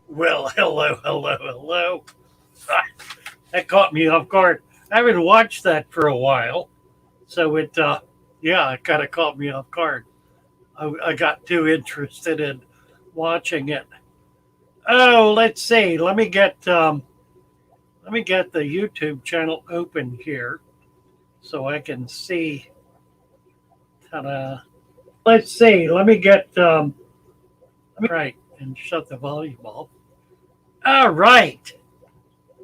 Well, hello. Ah, that caught me off guard. I haven't watched that for a while, so yeah, it kind of caught me off guard. I got too interested in watching it. Oh, let's see. Let me get the YouTube channel open here so I can see. Ta-da. Let's see. Let me right and shut the volume off. All right,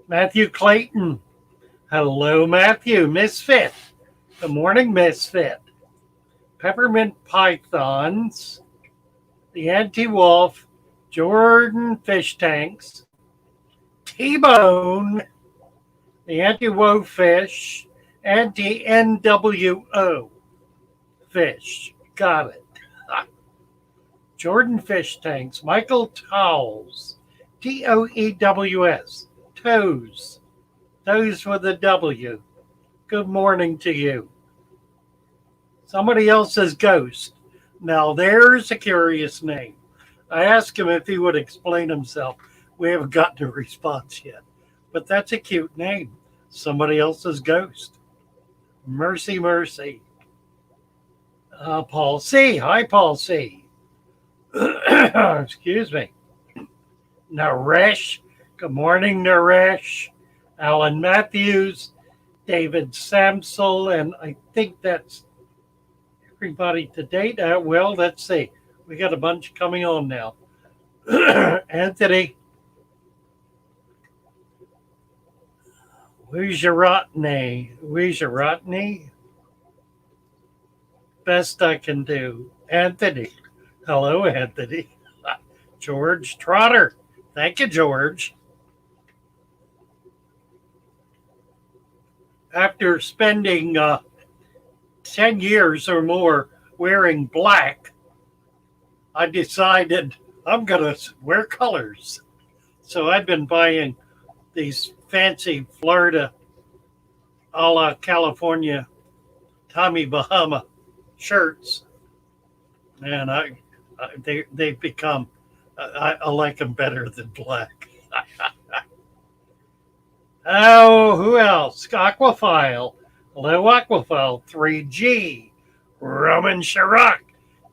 Matthew Clayton. Hello, Matthew. Misfit. Good morning, Misfit. Peppermint Pythons. The Anti-Wolf. Jordan Fish Tanks. T-Bone. The Anti-Woe Fish. Anti-NWO Fish. Got it. Jordan Fish Tanks. Michael Towles. Toews. Toes. Toes with a W. Good morning to you. Somebody else says Ghost. Now there's a curious name. I asked him if he would explain himself. We haven't gotten a response yet. But that's a cute name. Somebody else says Ghost. Mercy, mercy. Paul C. Hi, Paul C. Excuse me. Naresh. Good morning, Naresh. Alan Matthews. David Samsel. And I think that's everybody to date. Well, let's see. We got a bunch coming on now. Anthony. Wijaratney. Best I can do. Anthony. Hello, Anthony. George Trotter. Thank you, George. After spending 10 years or more wearing black, I decided I'm going to wear colors. So I've been buying these fancy Florida a la California Tommy Bahama shirts. And they've become, I like them better than black. Oh, who else? Aquafile. Hello, Aquafile. 3G. Roman Chirac.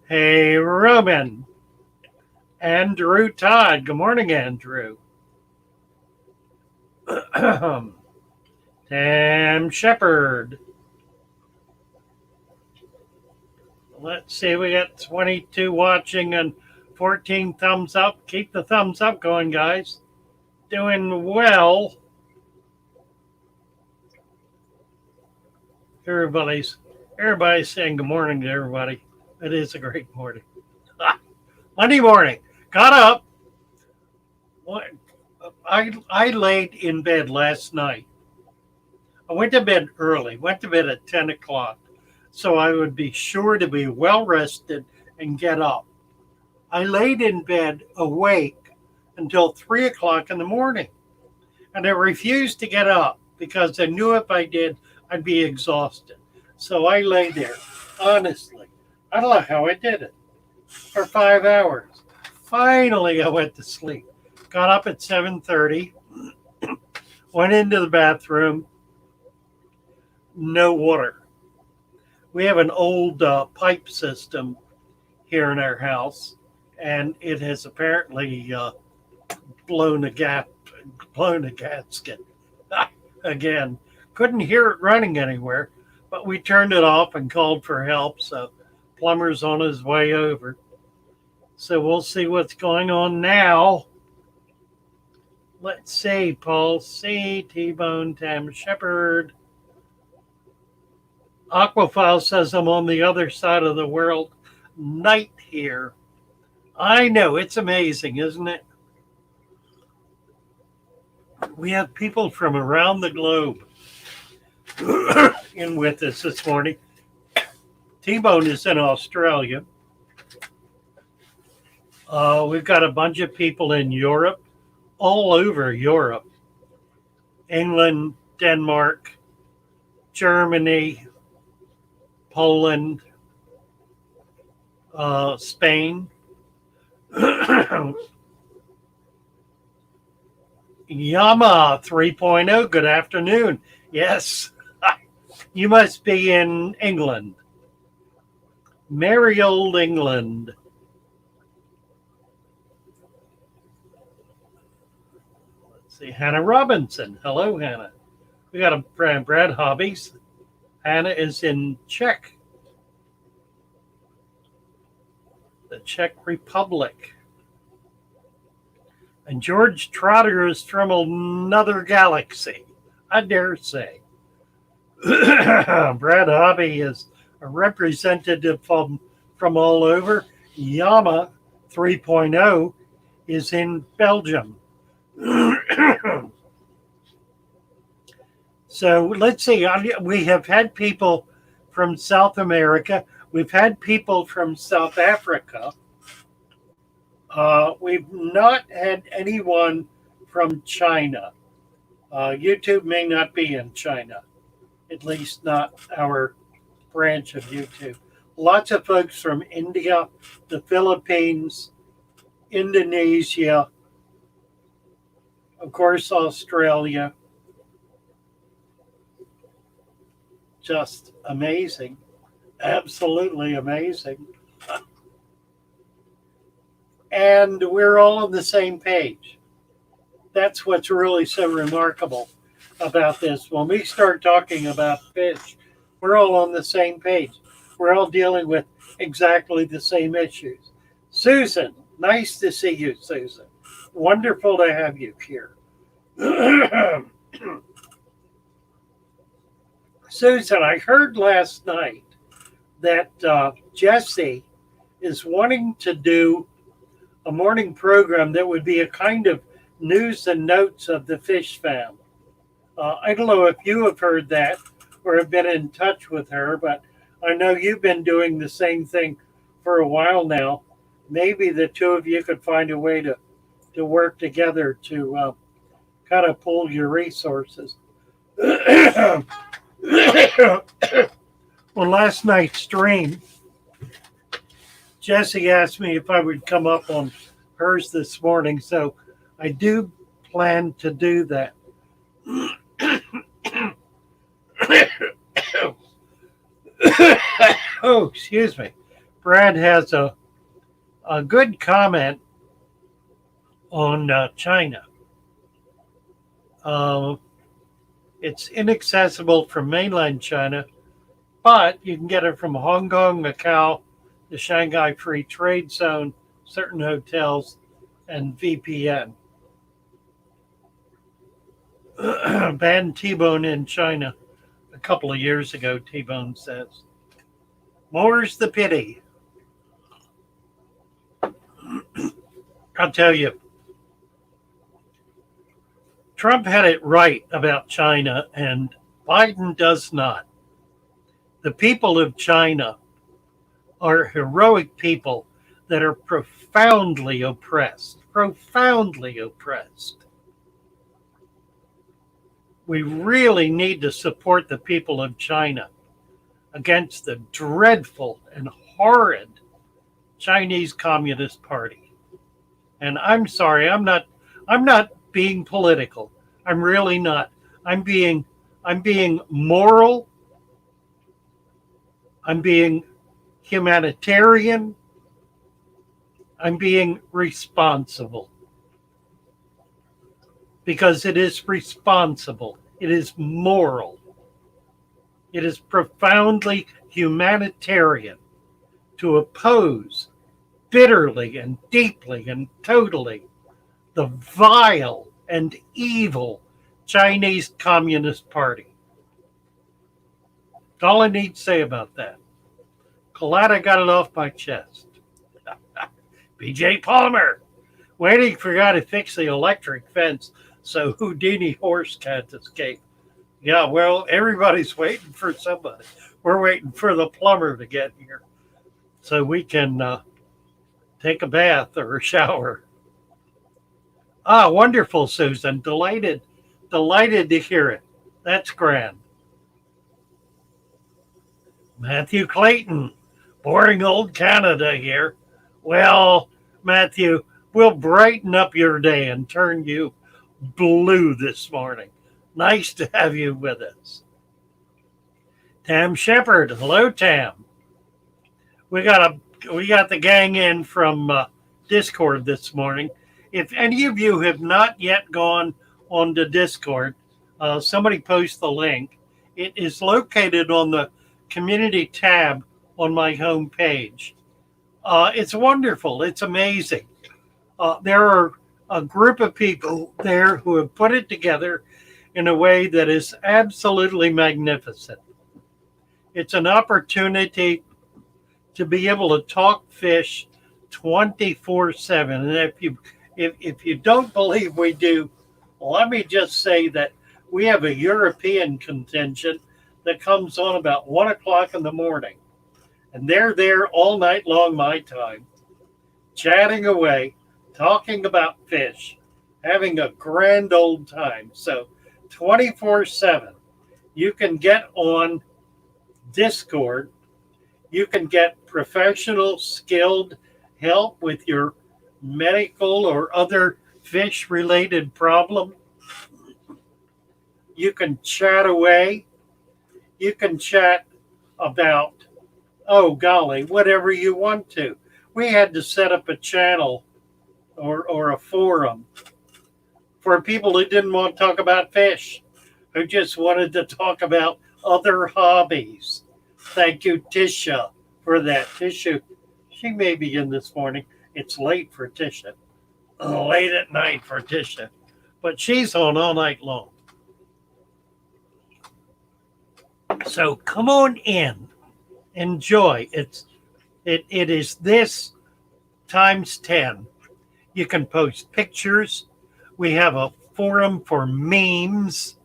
Hey, Roman. Andrew Todd. Good morning, Andrew. Tam Shepard. Let's see, we got 22 watching and 14 thumbs up. Keep the thumbs up going, guys. Doing well. Everybody's saying good morning to everybody. It is a great morning. Monday morning. Got up. I laid in bed last night. I went to bed early. Went to bed at 10 o'clock. So I would be sure to be well rested and get up. I laid in bed awake until 3 o'clock in the morning. And I refused to get up because I knew if I did, I'd be exhausted. So I lay there, honestly. I don't know how I did it. For 5 hours. Finally, I went to sleep. Got up at 7:30. Went into the bathroom. No water. We have an old pipe system here in our house, and it has apparently blown a gasket. Again, couldn't hear it running anywhere, but we turned it off and called for help. So, plumber's on his way over. So we'll see what's going on now. Let's see, Paul C, T-Bone, Tam Shepard. Aquafile says I'm on the other side of the world. Night here. I know, it's amazing, isn't it? We have people from around the globe in with us this morning. T-Bone is in Australia. We've got a bunch of people in Europe, all over Europe. England, Denmark, Germany, Poland, Spain. Yama 3.0, good afternoon. Yes, you must be in England. Merry old England. Let's see, Hannah Robinson. Hello, Hannah. We got a Brad Hobbies. Hannah is in Czech, the Czech Republic. And George Trotter is from another galaxy, I dare say. Brad Hobby is a representative from all over. Yama 3.0 is in Belgium. So let's see. We have had people from South America. We've had people from South Africa. We've not had anyone from China. YouTube may not be in China, at least not our branch of YouTube. Lots of folks from India, the Philippines, Indonesia, of course, Australia. Just amazing. Absolutely amazing. And we're all on the same page. That's what's really so remarkable about this. When we start talking about fish, we're all on the same page. We're all dealing with exactly the same issues. Susan, nice to see you, Susan. Wonderful to have you here. Susan, I heard last night that Jesse is wanting to do a morning program that would be a kind of news and notes of the fish family. I don't know if you have heard that or have been in touch with her, but I know you've been doing the same thing for a while now. Maybe the two of you could find a way to work together to kind of pool your resources. Well, last night's stream, Jesse asked me if I would come up on hers this morning, so I do plan to do that. Oh, excuse me. Brad has a good comment on China. It's inaccessible from mainland China, but you can get it from Hong Kong, Macau, the Shanghai Free Trade Zone, certain hotels, and VPN. Banned T-Bone in China a couple of years ago, T-Bone says. More's the pity. I'll tell you, Trump had it right about China, and Biden does not. The people of China are heroic people that are profoundly oppressed. We really need to support the people of China against the dreadful and horrid Chinese Communist Party. And I'm sorry, I'm not being political. I'm really not. I'm being moral. I'm being humanitarian. I'm being responsible. Because it is responsible. It is moral. It is profoundly humanitarian to oppose bitterly and deeply and totally the vile and evil Chinese Communist Party. That's all I need to say about that. Glad I got it off my chest. BJ Palmer, waiting for a guy to fix the electric fence So Houdini horse can't escape. Yeah, well, everybody's waiting for somebody. We're waiting for the plumber to get here so we can take a bath or a shower. Ah, wonderful, Susan. Delighted to hear it. That's grand. Matthew Clayton, boring old Canada here. Well, Matthew, we'll brighten up your day and turn you blue this morning. Nice to have you with us. Tam Shepard, hello, Tam. We got the gang in from Discord this morning. If any of you have not yet gone on to Discord, somebody post the link. It is located on the community tab on my home page. It's wonderful. It's amazing. There are a group of people there who have put it together in a way that is absolutely magnificent. It's an opportunity to be able to talk fish 24/7. And if you don't believe we do, let me just say that we have a European contingent that comes on about 1 o'clock in the morning. And they're there all night long, my time, chatting away, talking about fish, having a grand old time. So 24/7, you can get on Discord. You can get professional, skilled help with your medical or other fish related problem. You can chat away. You can chat about, oh golly, whatever you want to. We had to set up a channel or a forum for people who didn't want to talk about fish, who just wanted to talk about other hobbies. Thank you, Tisha, for that. Tisha, she may be in this morning. It's late for Tisha. Late at night for Tisha. But she's on all night long. So come on in. Enjoy. It is this times 10. You can post pictures. We have a forum for memes,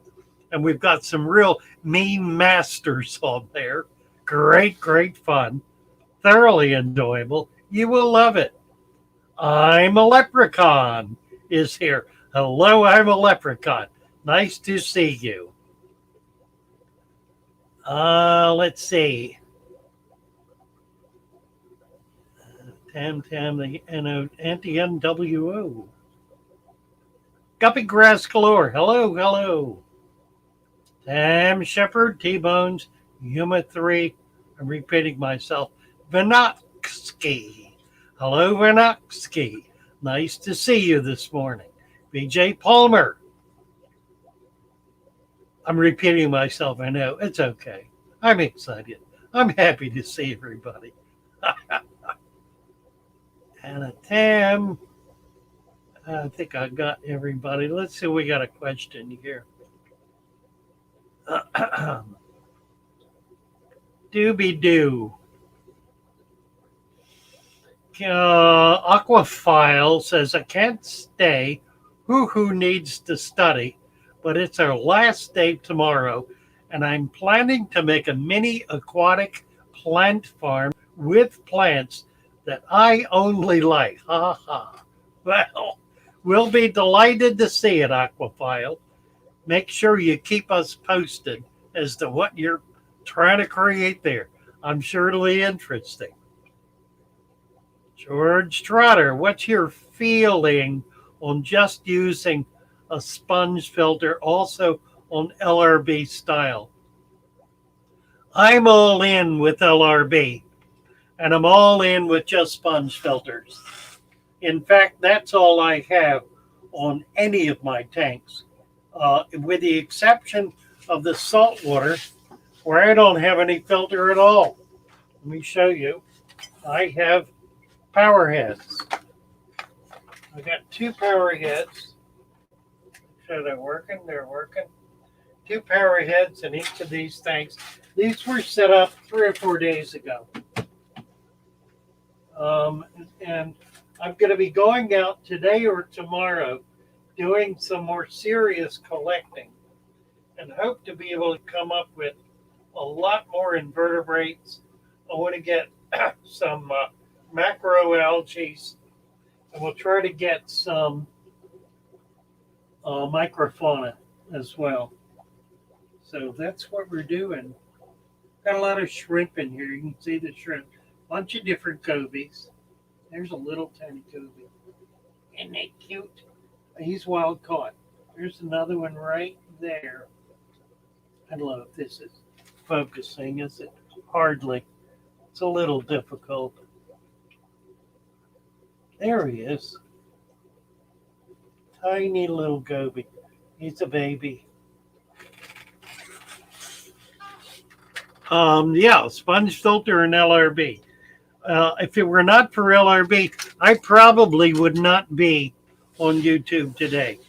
and we've got some real meme masters on there. Great fun. Thoroughly enjoyable. You will love it. I'm a Leprechaun is here. Hello, I'm a Leprechaun. Nice to see you. Let's see. Tam, the anti-NWO. Guppy Grass Galore. Hello. Tam Shepard, T-Bones, Yuma 3. I'm repeating myself. Vinoksky. Hello, Vinoksky. Nice to see you this morning. BJ Palmer. I'm repeating myself. I know. It's okay. I'm excited. I'm happy to see everybody. Anna Tam. I think I got everybody. Let's see. We got a question here. Doobie-doo. Aquaphile says, I can't stay. Who needs to study? But it's our last day tomorrow, and I'm planning to make a mini aquatic plant farm with plants that I only like. Ha ha. Well, we'll be delighted to see it, Aquaphile. Make sure you keep us posted as to what you're trying to create there. I'm sure it'll be interesting. George Trotter, what's your feeling on just using a sponge filter, also on LRB style? I'm all in with LRB, and I'm all in with just sponge filters. In fact, that's all I have on any of my tanks, with the exception of the saltwater, where I don't have any filter at all. Let me show you. I have power heads. I got 2 power heads. So they're working. 2 power heads in each of these tanks. These were set up 3 or 4 days ago. And I'm going to be going out today or tomorrow doing some more serious collecting and hope to be able to come up with a lot more invertebrates. I want to get some macroalgae, and we'll try to get some microfauna as well. So that's what we're doing. Got a lot of shrimp in here. You can see the shrimp. Bunch of different gobies. There's a little tiny goby. Isn't that cute? He's wild caught. There's another one right there. I don't know if this is focusing, is it? Hardly. It's a little difficult. There he is. Tiny little goby. He's a baby. Yeah, sponge filter and LRB. If it were not for LRB, I probably would not be on YouTube today.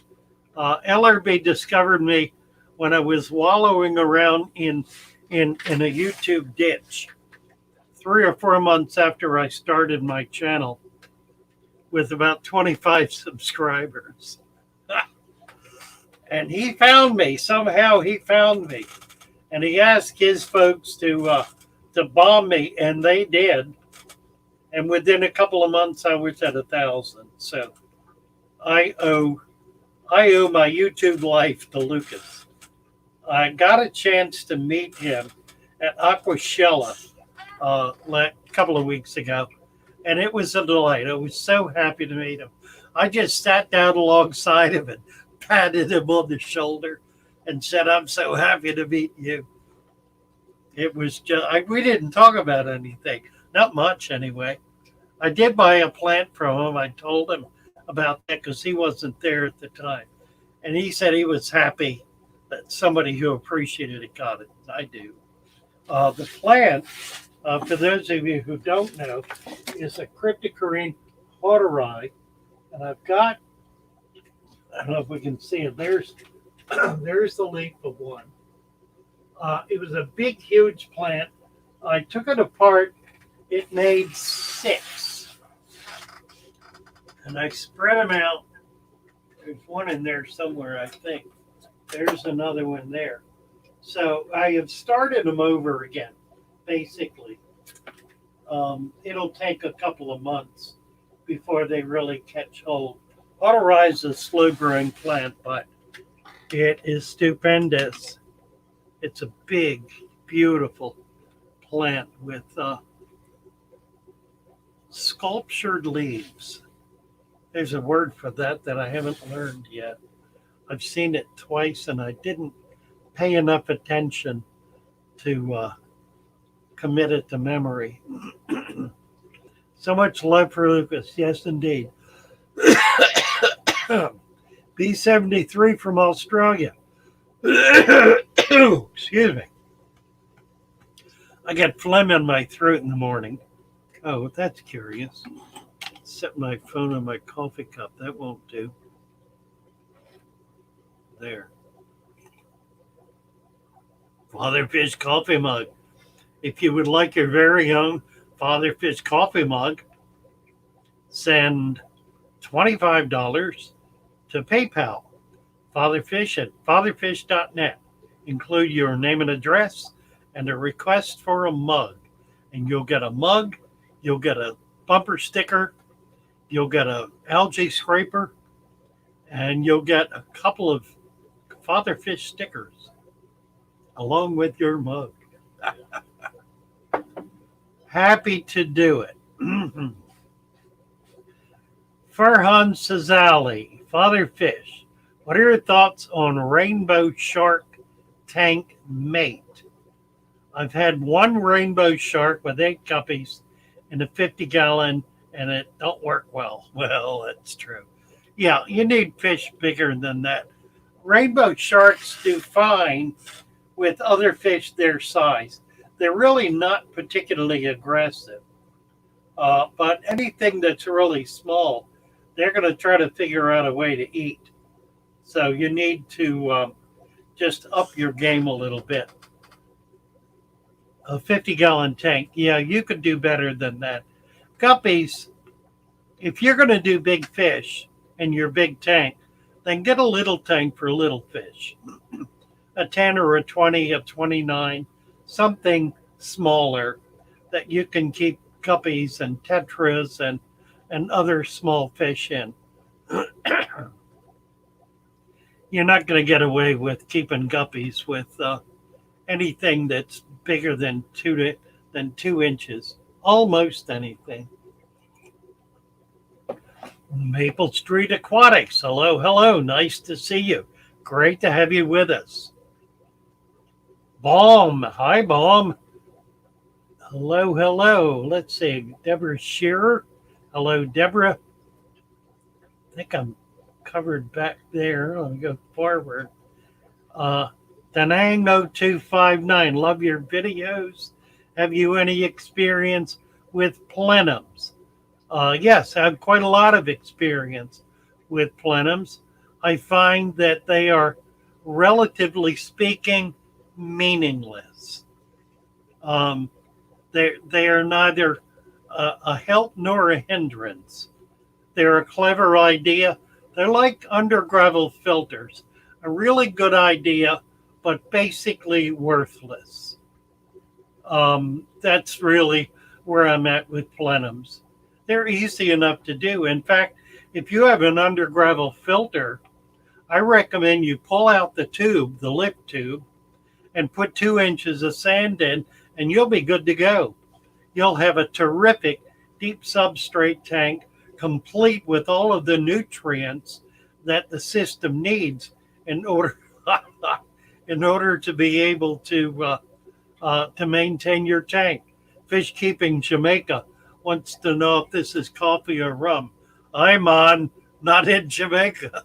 LRB discovered me when I was wallowing around in a YouTube ditch 3 or 4 months after I started my channel with about 25 subscribers. And he found me. Somehow he found me. And he asked his folks to bomb me, and they did. And within a couple of months, I was at 1,000. So I owe my YouTube life to Lucas. I got a chance to meet him at Aquashella a couple of weeks ago, and it was a delight. I was so happy to meet him. I just sat down alongside him and patted him on the shoulder and said, "I'm so happy to meet you." It was just, we didn't talk about anything, not much anyway. I did buy a plant from him. I told him about that because he wasn't there at the time. And he said he was happy that somebody who appreciated it got it. I do. The plant, for those of you who don't know, is a Cryptocorinne hortori. And I've got, I don't know if we can see it. There's the leaf of one. It was a big, huge plant. I took it apart. It made 6. And I spread them out. There's one in there somewhere, I think. There's another one there. So I have started them over again, basically. It'll take a couple of months before they really catch hold. Hortori is a slow-growing plant, but it is stupendous. It's a big, beautiful plant with sculptured leaves. There's a word for that I haven't learned yet. I've seen it twice, and I didn't pay enough attention to commit it to memory. So much love for Lucas. Yes, indeed. B73 from Australia. Excuse me. I got phlegm in my throat in the morning. Oh, that's curious. Set my phone on my coffee cup. That won't do. There. Fatherfish coffee mug. If you would like your very own Fatherfish coffee mug, send $25 to PayPal. Fatherfish at fatherfish.net. Include your name and address and a request for a mug. And you'll get a mug, you'll get a bumper sticker, you'll get an algae scraper, and you'll get a couple of Fatherfish stickers along with your mug. Happy to do it. Farhan Sazali, Fatherfish. What are your thoughts on rainbow shark tank mate? I've had one rainbow shark with 8 guppies in a 50-gallon, and it don't work well. Well, that's true. Yeah, you need fish bigger than that. Rainbow sharks do fine with other fish their size. They're really not particularly aggressive. But anything that's really small, they're going to try to figure out a way to eat. So you need to just up your game a little bit. A 50-gallon tank, yeah, you could do better than that. Guppies, if you're going to do big fish in your big tank, then get a little tank for little fish. A 10 or a 20, a 29, something smaller that you can keep guppies and tetras and other small fish in. You're not going to get away with keeping guppies with anything that's bigger than 2 inches. Almost anything. Maple Street Aquatics. Hello, hello. Nice to see you. Great to have you with us. Balm. Hi, Balm. Hello, hello. Let's see. Deborah Shearer. Hello, Deborah. I think I'm covered back there. I'll go forward. Danang0259. Love your videos. Have you any experience with plenums? Yes, I have quite a lot of experience with plenums. I find that they are, relatively speaking, meaningless. They are neither a help nor a hindrance. They're a clever idea. They're like under gravel filters. A really good idea, but basically worthless. That's really where I'm at with plenums. They're easy enough to do. In fact, if you have an under gravel filter, I recommend you pull out the tube, the lip tube, and put 2 inches of sand in, and you'll be good to go. You'll have a terrific deep substrate tank, complete with all of the nutrients that the system needs in order to be able to maintain your tank. Fish Keeping Jamaica wants to know if this is coffee or rum. I'm on, not in Jamaica.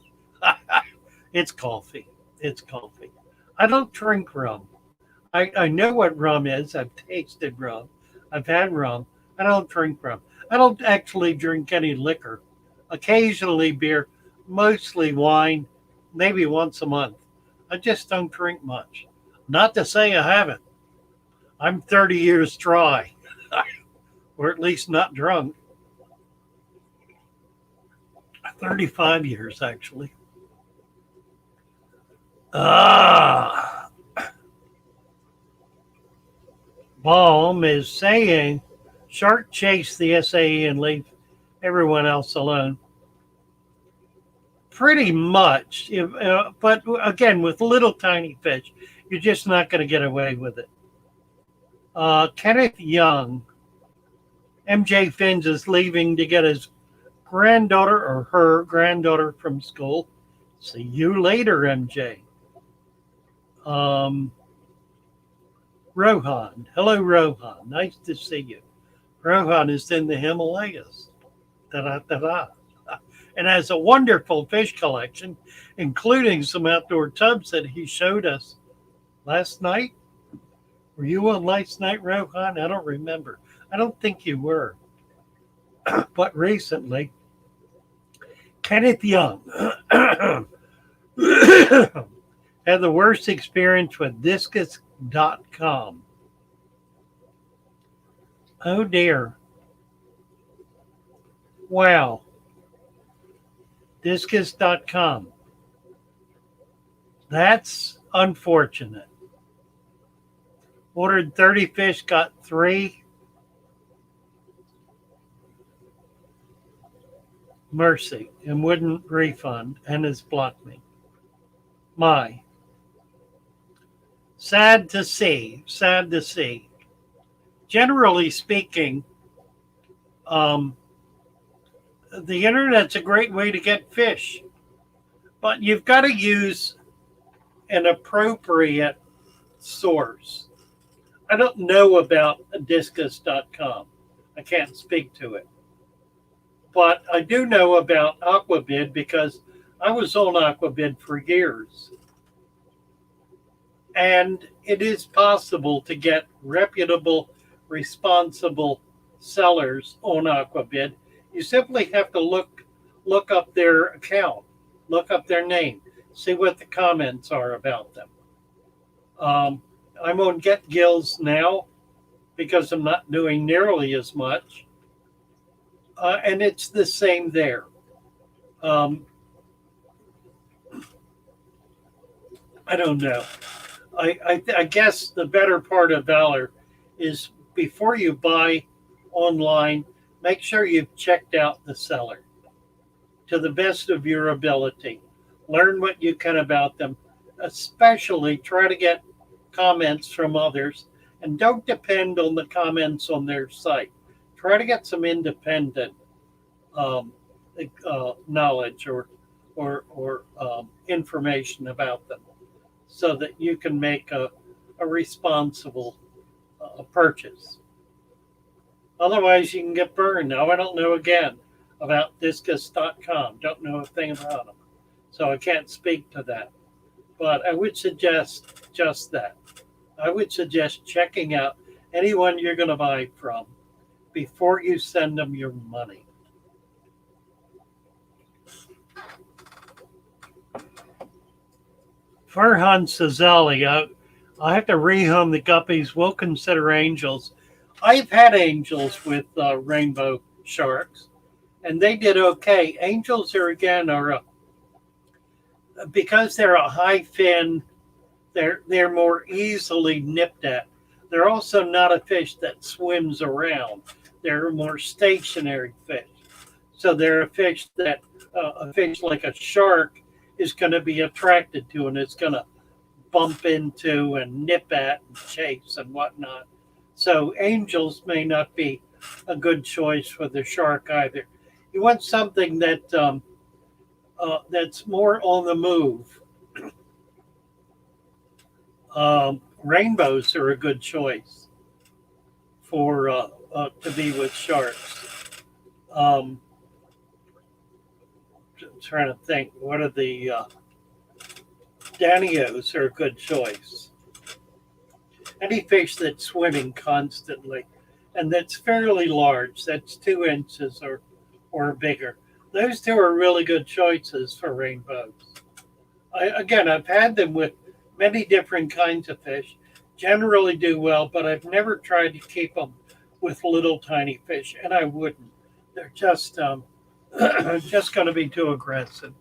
It's coffee. It's coffee. I don't drink rum. I know what rum is. I've tasted rum. I've had rum. I don't drink rum. I don't actually drink any liquor. Occasionally beer, mostly wine, maybe once a month. I just don't drink much. Not to say I haven't. I'm 30 years dry, or at least not drunk. 35 years, actually. Balm is saying, shark chase the SAE and leave everyone else alone. Pretty much, but again, with little tiny fish, you're just not going to get away with it. Kenneth Young, MJ Finns is leaving to get his granddaughter or her granddaughter from school. See you later, MJ. Rohan. Hello, Rohan. Nice to see you. Rohan is in the Himalayas. Ta-da-ta-da. And has a wonderful fish collection, including some outdoor tubs that he showed us last night. Were you on last night, Rohan? I don't remember. I don't think you were. But recently, Kenneth Young had the worst experience with discus.com. Oh dear. Wow. Discus.com. That's unfortunate. Ordered 30 fish, got 3. Mercy, and wouldn't refund, and has blocked me. My. Sad to see. Sad to see. Generally speaking, the internet's a great way to get fish, but you've got to use an appropriate source. I don't know about discus.com. I can't speak to it. But I do know about Aquabid because I was on Aquabid for years. And it is possible to get reputable, responsible sellers on Aquabid. You simply have to look up their account, look up their name, see what the comments are about them. I'm on Get Gills now because I'm not doing nearly as much. And it's the same there. I don't know. I guess the better part of valor is before you buy online, make sure you've checked out the seller to the best of your ability. Learn what you can about them, especially try to get comments from others and don't depend on the comments on their site. Try to get some independent um, knowledge or information about them so that you can make a responsible purchase. Otherwise, you can get burned. Now, I don't know again about discus.com. Don't know a thing about them. So I can't speak to that. But I would suggest just that. I would suggest checking out anyone you're going to buy from before you send them your money. Farhan Sazali, I have to rehome the guppies. We'll consider angels. I've had angels with rainbow sharks, and they did okay. Angels are again because they're a high fin. They're more easily nipped at. They're also not a fish that swims around. They're a more stationary fish. So they're a fish like a shark is going to be attracted to, and it's going to bump into and nip at and chase and whatnot. So angels may not be a good choice for the shark either. You want something that's more on the move. Rainbows are a good choice for to be with sharks. Trying to think, what are the Danios are a good choice. Any fish that's swimming constantly and that's fairly large, that's 2 inches or bigger. Those two are really good choices for rainbows. I've had them with many different kinds of fish, generally do well, but I've never tried to keep them with little tiny fish, and I wouldn't. They're just just going to be too aggressive.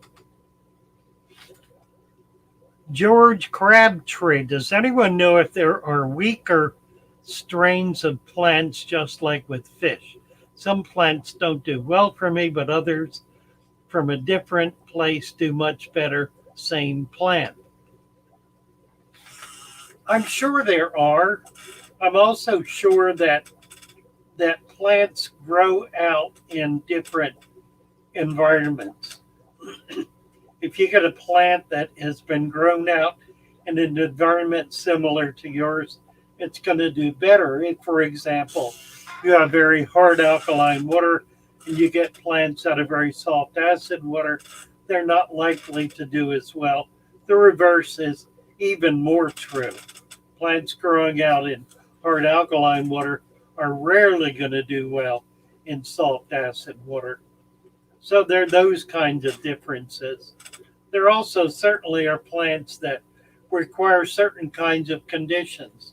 George Crabtree, does anyone know if there are weaker strains of plants just like with fish? Some plants don't do well for me, but others from a different place do much better. Same plant. I'm sure there are. I'm also sure that plants grow out in different environments. If you get a plant that has been grown out in an environment similar to yours, it's going to do better. If, for example, you have very hard alkaline water and you get plants out of very soft acid water, they're not likely to do as well. The reverse is even more true. Plants growing out in hard alkaline water are rarely going to do well in soft acid water. So there are those kinds of differences. There also certainly are plants that require certain kinds of conditions.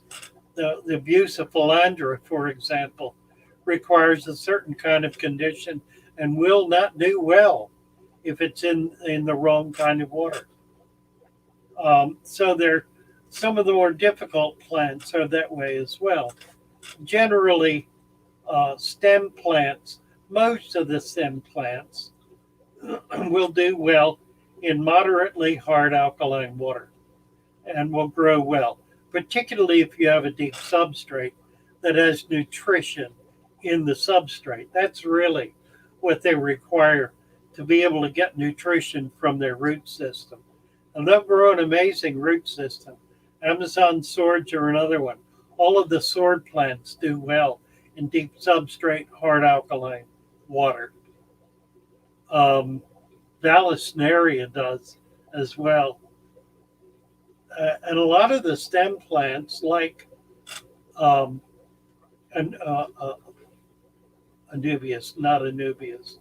The Bucephalandra, for example, requires a certain kind of condition and will not do well if it's in the wrong kind of water. So some of the more difficult plants are that way as well. Generally, stem plants, most of the stem plants will do well in moderately hard alkaline water and will grow well, particularly if you have a deep substrate that has nutrition in the substrate. That's really what they require to be able to get nutrition from their root system. And they'll grow an amazing root system. Amazon swords are another one. All of the sword plants do well in deep substrate, hard alkaline water. Vallisneria does as well. And a lot of the stem plants, like Anubias, not Anubias.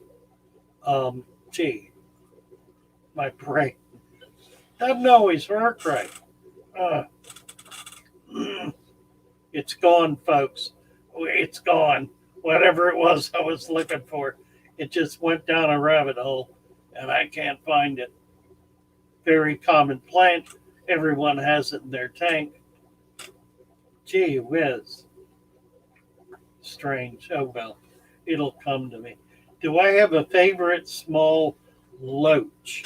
My brain doesn't always work right. It's gone, folks. It's gone. Whatever it was I was looking for, it just went down a rabbit hole, and I can't find it. Very common plant. everyone has it in their tank. Gee whiz. Strange. Oh well, it'll come to me. Do I have a favorite small loach?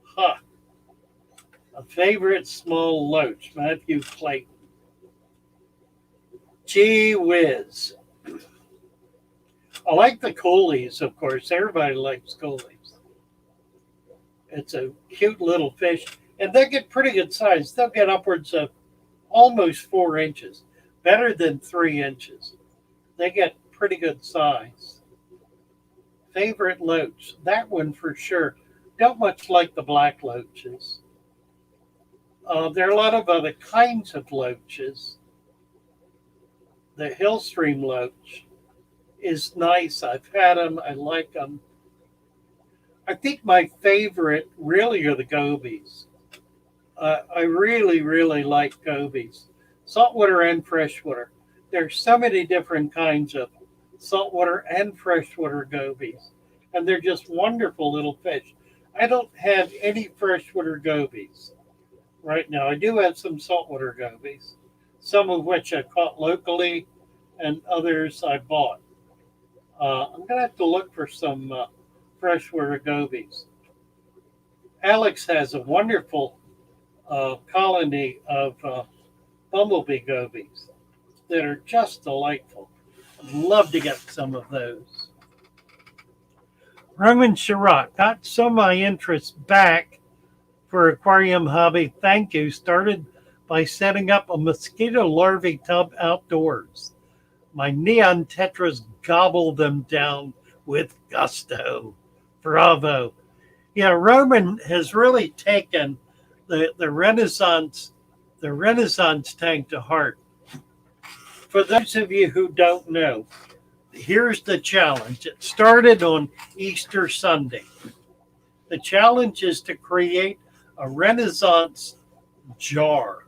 Huh. A favorite small loach. Matthew Clayton. Gee whiz. I like the coolies, of course. Everybody likes coolies. It's a cute little fish, and they get pretty good size. They'll get upwards of almost 4 inches, better than 3 inches. They get pretty good size. Favorite loach? That one for sure. Don't much like the black loaches. There are a lot of other kinds of loaches. The hillstream loach is nice. I've had them. I like them. I think my favorite really are the gobies. I really, really like gobies. Saltwater and freshwater. There's so many different kinds of saltwater and freshwater gobies. And they're just wonderful little fish. I don't have any freshwater gobies right now. I do have some saltwater gobies, some of which I caught locally and others I bought. I'm going to have to look for some freshwater gobies. Alex has a wonderful colony of bumblebee gobies that are just delightful. I'd love to get some of those. Roman Sherrock got some of my interest back for aquarium hobby. Thank you. Started by setting up a mosquito larvae tub outdoors. My neon tetras gobbled them down with gusto. Bravo. Yeah, Roman has really taken the Renaissance tank to heart. For those of you who don't know, here's the challenge. It started on Easter Sunday. The challenge is to create a Renaissance jar.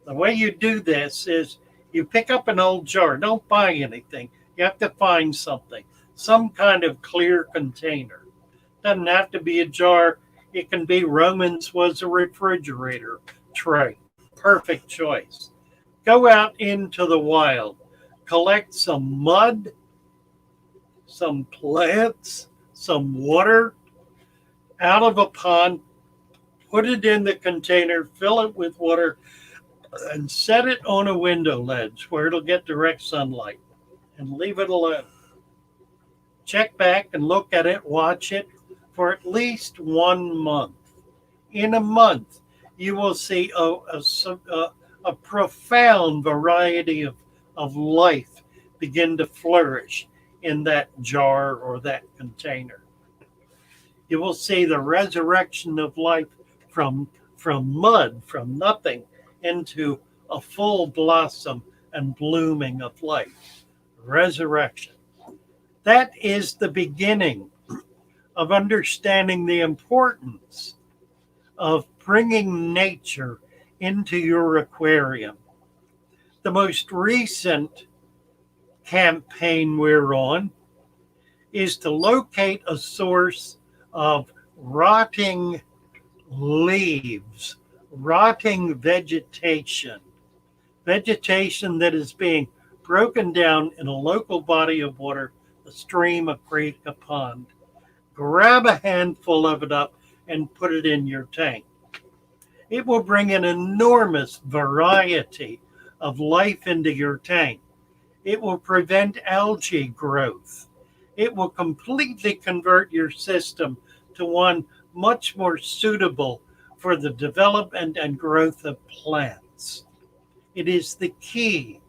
The way you do this is you pick up an old jar. Don't buy anything. You have to find something, some kind of clear container. Doesn't have to be a jar. It can be Roman's was a refrigerator tray. Perfect choice. Go out into the wild. Collect some mud, some plants, some water out of a pond. Put it in the container, fill it with water, and set it on a window ledge where it'll get direct sunlight, and leave it alone. Check back and look at it, watch it for at least 1 month. In a month, you will see a profound variety of life begin to flourish in that jar or that container. You will see the resurrection of life from mud, from nothing, into a full blossom and blooming of life. Resurrection. That is the beginning of understanding the importance of bringing nature into your aquarium. The most recent campaign we're on is to locate a source of rotting leaves, rotting vegetation that is being broken down in a local body of water, a stream, a creek, a pond. Grab a handful of it up and put it in your tank. It will bring an enormous variety of life into your tank. It will prevent algae growth. It will completely convert your system to one much more suitable for the development and growth of plants. It is the key.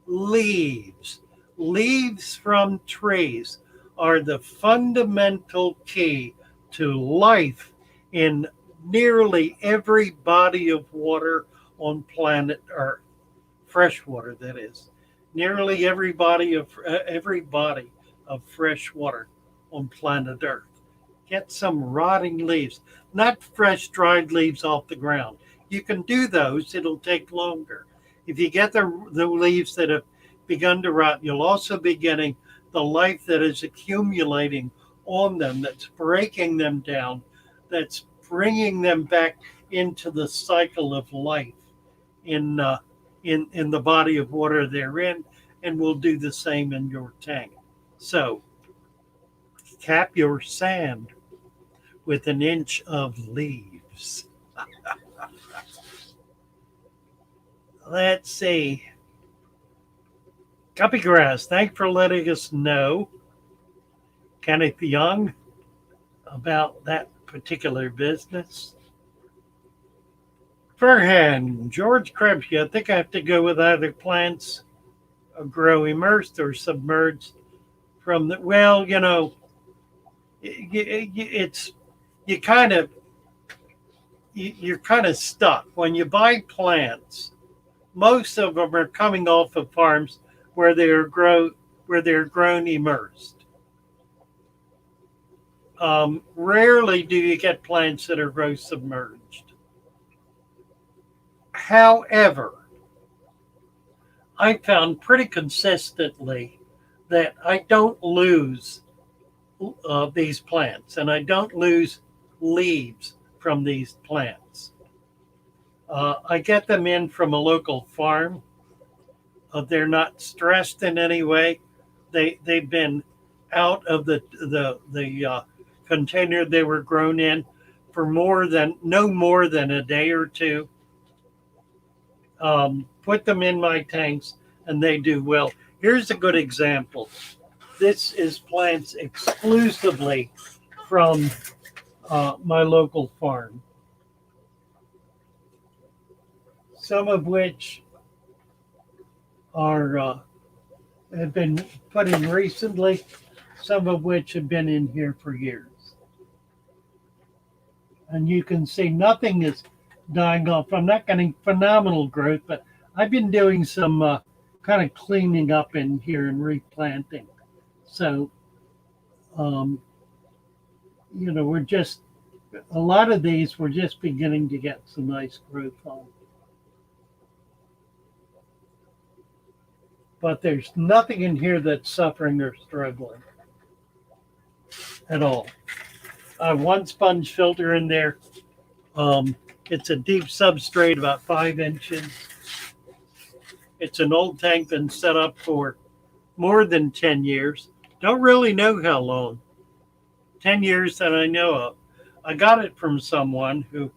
Leaves. Leaves from trees are the fundamental key to life in nearly every body of water on planet Earth. Fresh water, that is. Nearly every body of fresh water on planet Earth. Get some rotting leaves, not fresh dried leaves off the ground. You can do those, it'll take longer. If you get the leaves that have begun to rot, you'll also be getting the life that is accumulating on them, that's breaking them down, that's bringing them back into the cycle of life in in the body of water they're in, and will do the same in your tank. So cap your sand with an inch of leaves. Let's see. Guppy Grass, thanks for letting us know, Kenneth Young, about that particular business. Furhan, George Krebsky, I think I have to go with either plants grow immersed or submerged from the, well, you know, it's, you kind of, you're kind of stuck. When you buy plants, most of them are coming off of farms where they're grown immersed. Rarely do you get plants that are grown submerged. However, I found pretty consistently that I don't lose these plants, and I don't lose leaves from these plants. I get them in from a local farm. They're not stressed in any way. They've been out of the container they were grown in for no more than a day or two. Put them in my tanks, and they do well. Here's a good example. This is plants exclusively from my local farm, some of which are have been put in recently, some of which have been in here for years. And you can see nothing is dying off. I'm not getting phenomenal growth, but I've been doing some kind of cleaning up in here and replanting. So, you know, we're just, a lot of these we're just beginning to get some nice growth on. But there's nothing in here that's suffering or struggling at all. I have one sponge filter in there. It's a deep substrate, about 5 inches. It's an old tank been set up for more than 10 years. Don't really know how long. 10 years that I know of. I got it from someone who,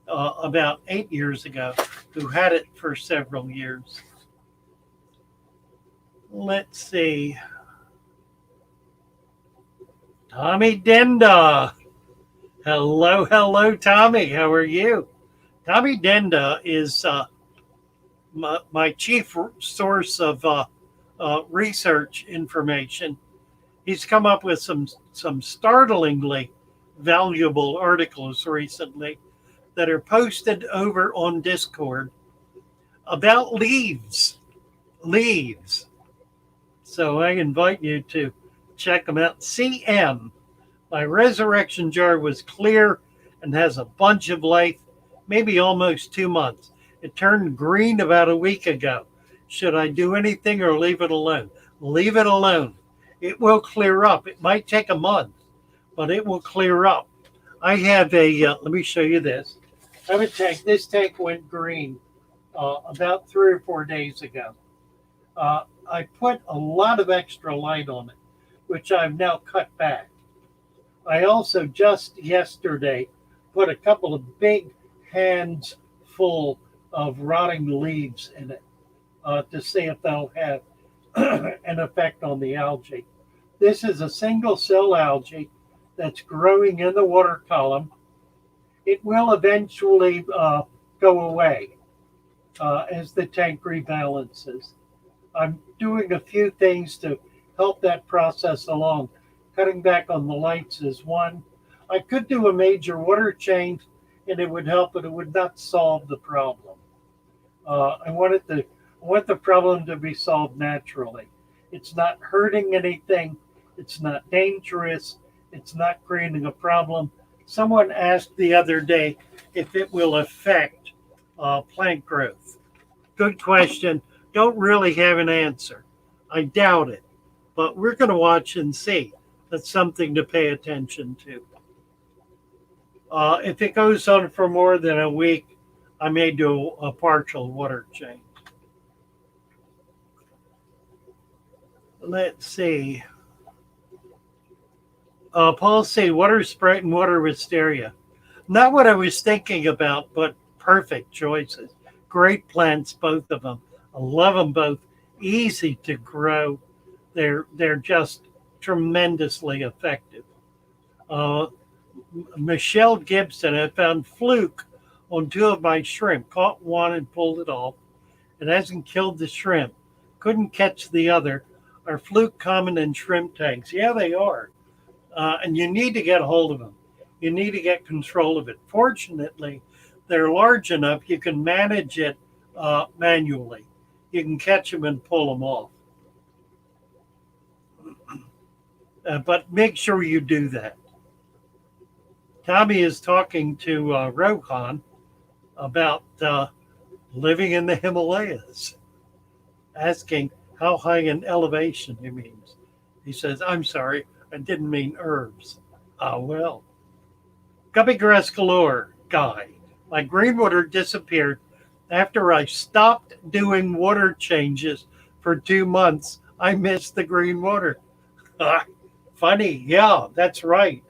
about 8 years ago, who had it for several years. Let's see. Tommy Denda. Hello, hello, Tommy. How are you? Tommy Denda is my chief source of research information. He's come up with some startlingly valuable articles recently that are posted over on Discord about leaves. So I invite you to check them out. CM, my resurrection jar was clear and has a bunch of life, maybe almost 2 months. It turned green about a week ago. Should I do anything or leave it alone? Leave it alone. It will clear up. It might take a month, but it will clear up. I have a, let me show you this. I have a tank. This tank went green about 3 or 4 days ago. I put a lot of extra light on it, which I've now cut back. I also just yesterday put a couple of big hands full of rotting leaves in it to see if they'll have an effect on the algae. This is a single cell algae that's growing in the water column. It will eventually go away as the tank rebalances. I'm doing a few things to help that process along. Cutting back on the lights is one. I could do a major water change and it would help, but it would not solve the problem. I want the problem to be solved naturally. It's not hurting anything. It's not dangerous. It's not creating a problem. Someone asked the other day if it will affect plant growth. Good question. Don't really have an answer. I doubt it, but we're going to watch and see. That's something to pay attention to. If it goes on for more than a week, I may do a partial water change. Let's see. Paul C. Water Sprite and water wisteria. Not what I was thinking about, but perfect choices. Great plants, both of them. I love them both. Easy to grow. They're just tremendously effective. Uh, Michelle Gibson, I found fluke on two of my shrimp. Caught one and pulled it off. It hasn't killed the shrimp. Couldn't catch the other. Are fluke common in shrimp tanks? Yeah, they are. And you need to get a hold of them. You need to get control of it. Fortunately, they're large enough you can manage it manually. You can catch them and pull them off. But make sure you do that. Tommy is talking to Rohan about living in the Himalayas, asking how high in elevation he means. He says, I'm sorry, I didn't mean herbs. Ah, well. Guppy grass galore guy. My green water disappeared after I stopped doing water changes for 2 months. I missed the green water. Funny. Yeah, that's right.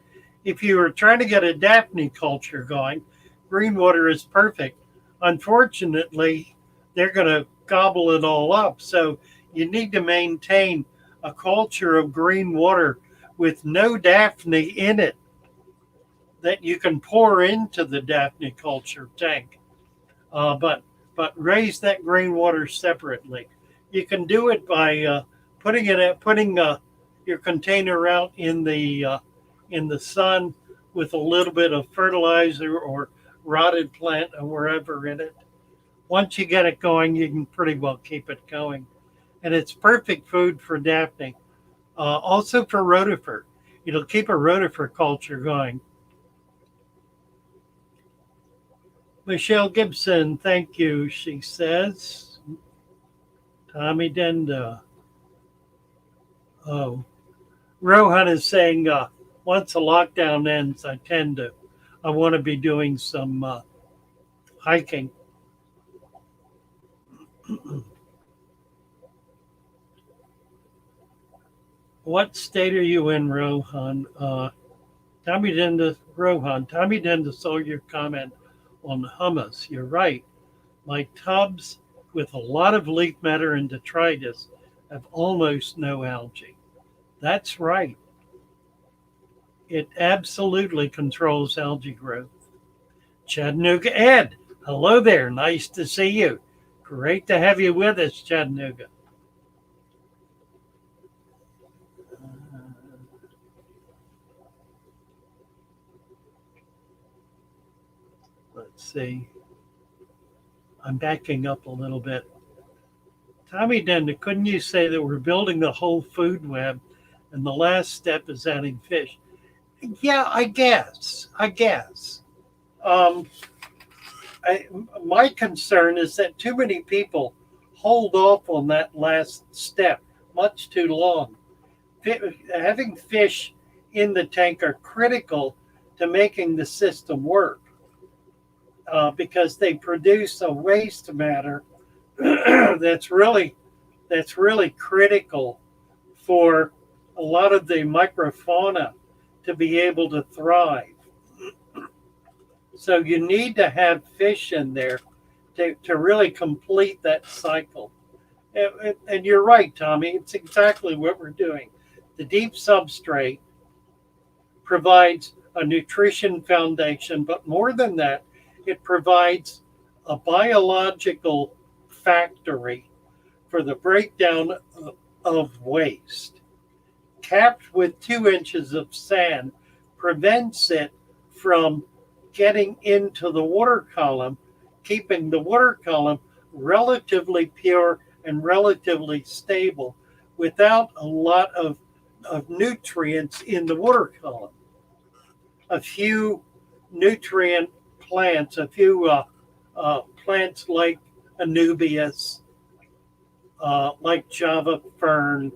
If you were trying to get a Daphne culture going, green water is perfect. Unfortunately, they're going to gobble it all up. So you need to maintain a culture of green water with no Daphne in it that you can pour into the Daphne culture tank. But raise that green water separately. You can do it by putting your container out in the sun with a little bit of fertilizer or rotted plant or wherever in it. Once you get it going, you can pretty well keep it going, and it's perfect food for Daphne. Also for rotifer, it'll keep a rotifer culture going. Michelle Gibson, thank you, she says. Tommy Denda. Oh, Rohan is saying, once the lockdown ends, I want to be doing some hiking. What state are you in, Rohan? Tommy Denda, Rohan. Tommy Denda saw your comment on hummus. You're right. My tubs with a lot of leaf matter and detritus have almost no algae. That's right. It absolutely controls algae growth. Chattanooga Ed, hello there. Nice to see you. Great to have you with us, Chattanooga. Let's see. I'm backing up a little bit. Tommy Denda, couldn't you say that we're building the whole food web and the last step is adding fish? Yeah, I guess. Um, my concern is that too many people hold off on that last step much too long. Having fish in the tank are critical to making the system work because they produce a waste matter that's really critical for a lot of the microfauna to be able to thrive. So you need to have fish in there to really complete that cycle. And you're right, Tommy. It's exactly what we're doing. The deep substrate provides a nutrition foundation, but more than that, it provides a biological factory for the breakdown of waste. Capped with 2 inches of sand prevents it from getting into the water column, keeping the water column relatively pure and relatively stable without a lot of nutrients in the water column. A few nutrient plants, a few plants like Anubias, like Java fern,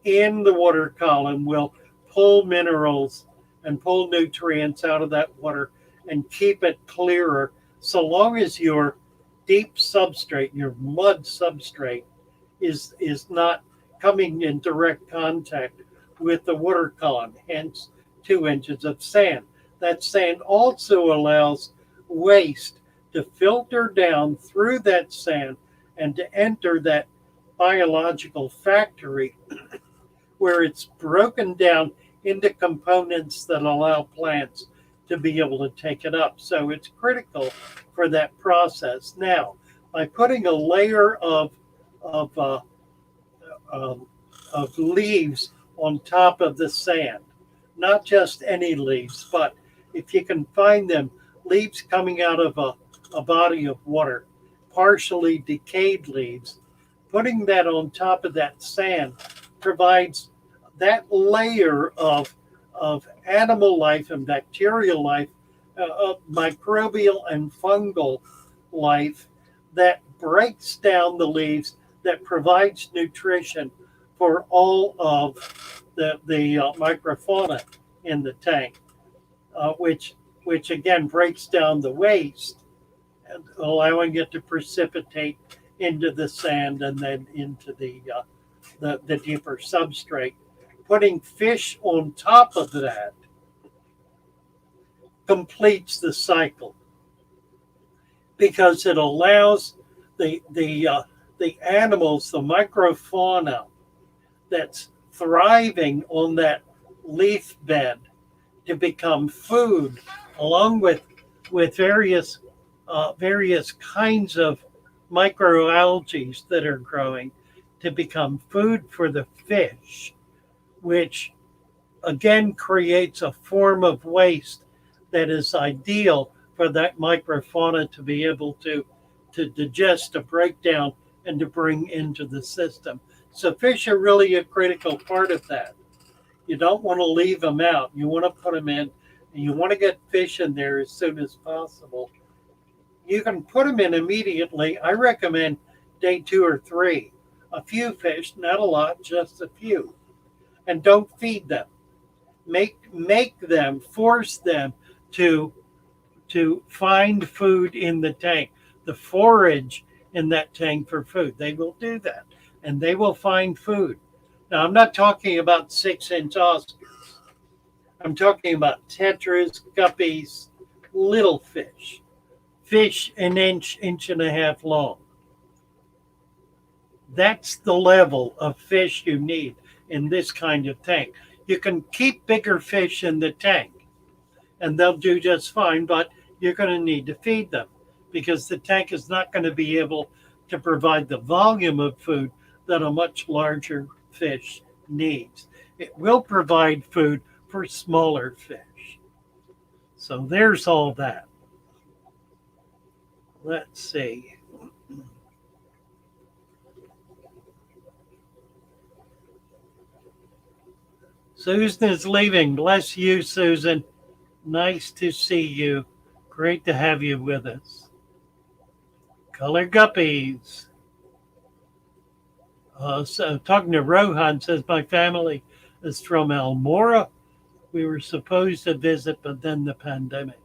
in the water column will pull minerals and pull nutrients out of that water and keep it clearer, so long as your deep substrate, your mud substrate, is not coming in direct contact with the water column, hence 2 inches of sand. That sand also allows waste to filter down through that sand and to enter that biological factory where it's broken down into components that allow plants to be able to take it up. So it's critical for that process. Now, by putting a layer of, uh, of leaves on top of the sand, not just any leaves, but if you can find them, leaves coming out of a body of water, partially decayed leaves, putting that on top of that sand provides that layer of animal life and bacterial life, microbial and fungal life that breaks down the leaves, that provides nutrition for all of the microfauna in the tank, which again breaks down the waste, and allowing it to precipitate into the sand and then into the deeper substrate. Putting fish on top of that completes the cycle because it allows the animals, the microfauna that's thriving on that leaf bed, to become food, along with various kinds of microalgae that are growing, to become food for the fish, which again creates a form of waste that is ideal for that microfauna to be able to digest, to break down, and to bring into the system. So fish are really a critical part of that. You don't want to leave them out. You want to put them in, and you want to get fish in there as soon as possible. You can put them in immediately. I recommend day 2 or 3. A few fish, not a lot, just a few. And don't feed them. Make them, force them to find food in the tank, the forage in that tank for food. They will do that, and they will find food. Now, I'm not talking about 6-inch Oscars. I'm talking about tetras, guppies, little fish. Fish an inch, inch and a half long. That's the level of fish you need in this kind of tank. You can keep bigger fish in the tank, and they'll do just fine, but you're going to need to feed them because the tank is not going to be able to provide the volume of food that a much larger fish needs. It will provide food for smaller fish. So there's all that. Let's see. Susan is leaving. Bless you, Susan. Nice to see you. Great to have you with us. Color guppies. So talking to Rohan, says my family is from Almora. We were supposed to visit, but then the pandemic.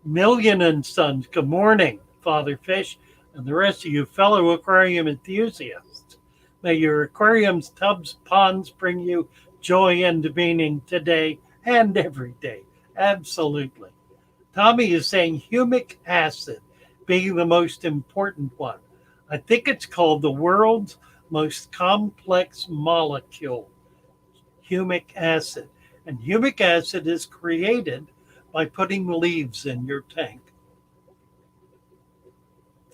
Million and Sons, good morning, Father Fish, and the rest of you fellow aquarium enthusiasts. May your aquariums, tubs, ponds bring you joy and meaning today and every day. Absolutely. Tommy is saying humic acid being the most important one. I think it's called the world's most complex molecule, humic acid. And humic acid is created by putting leaves in your tank.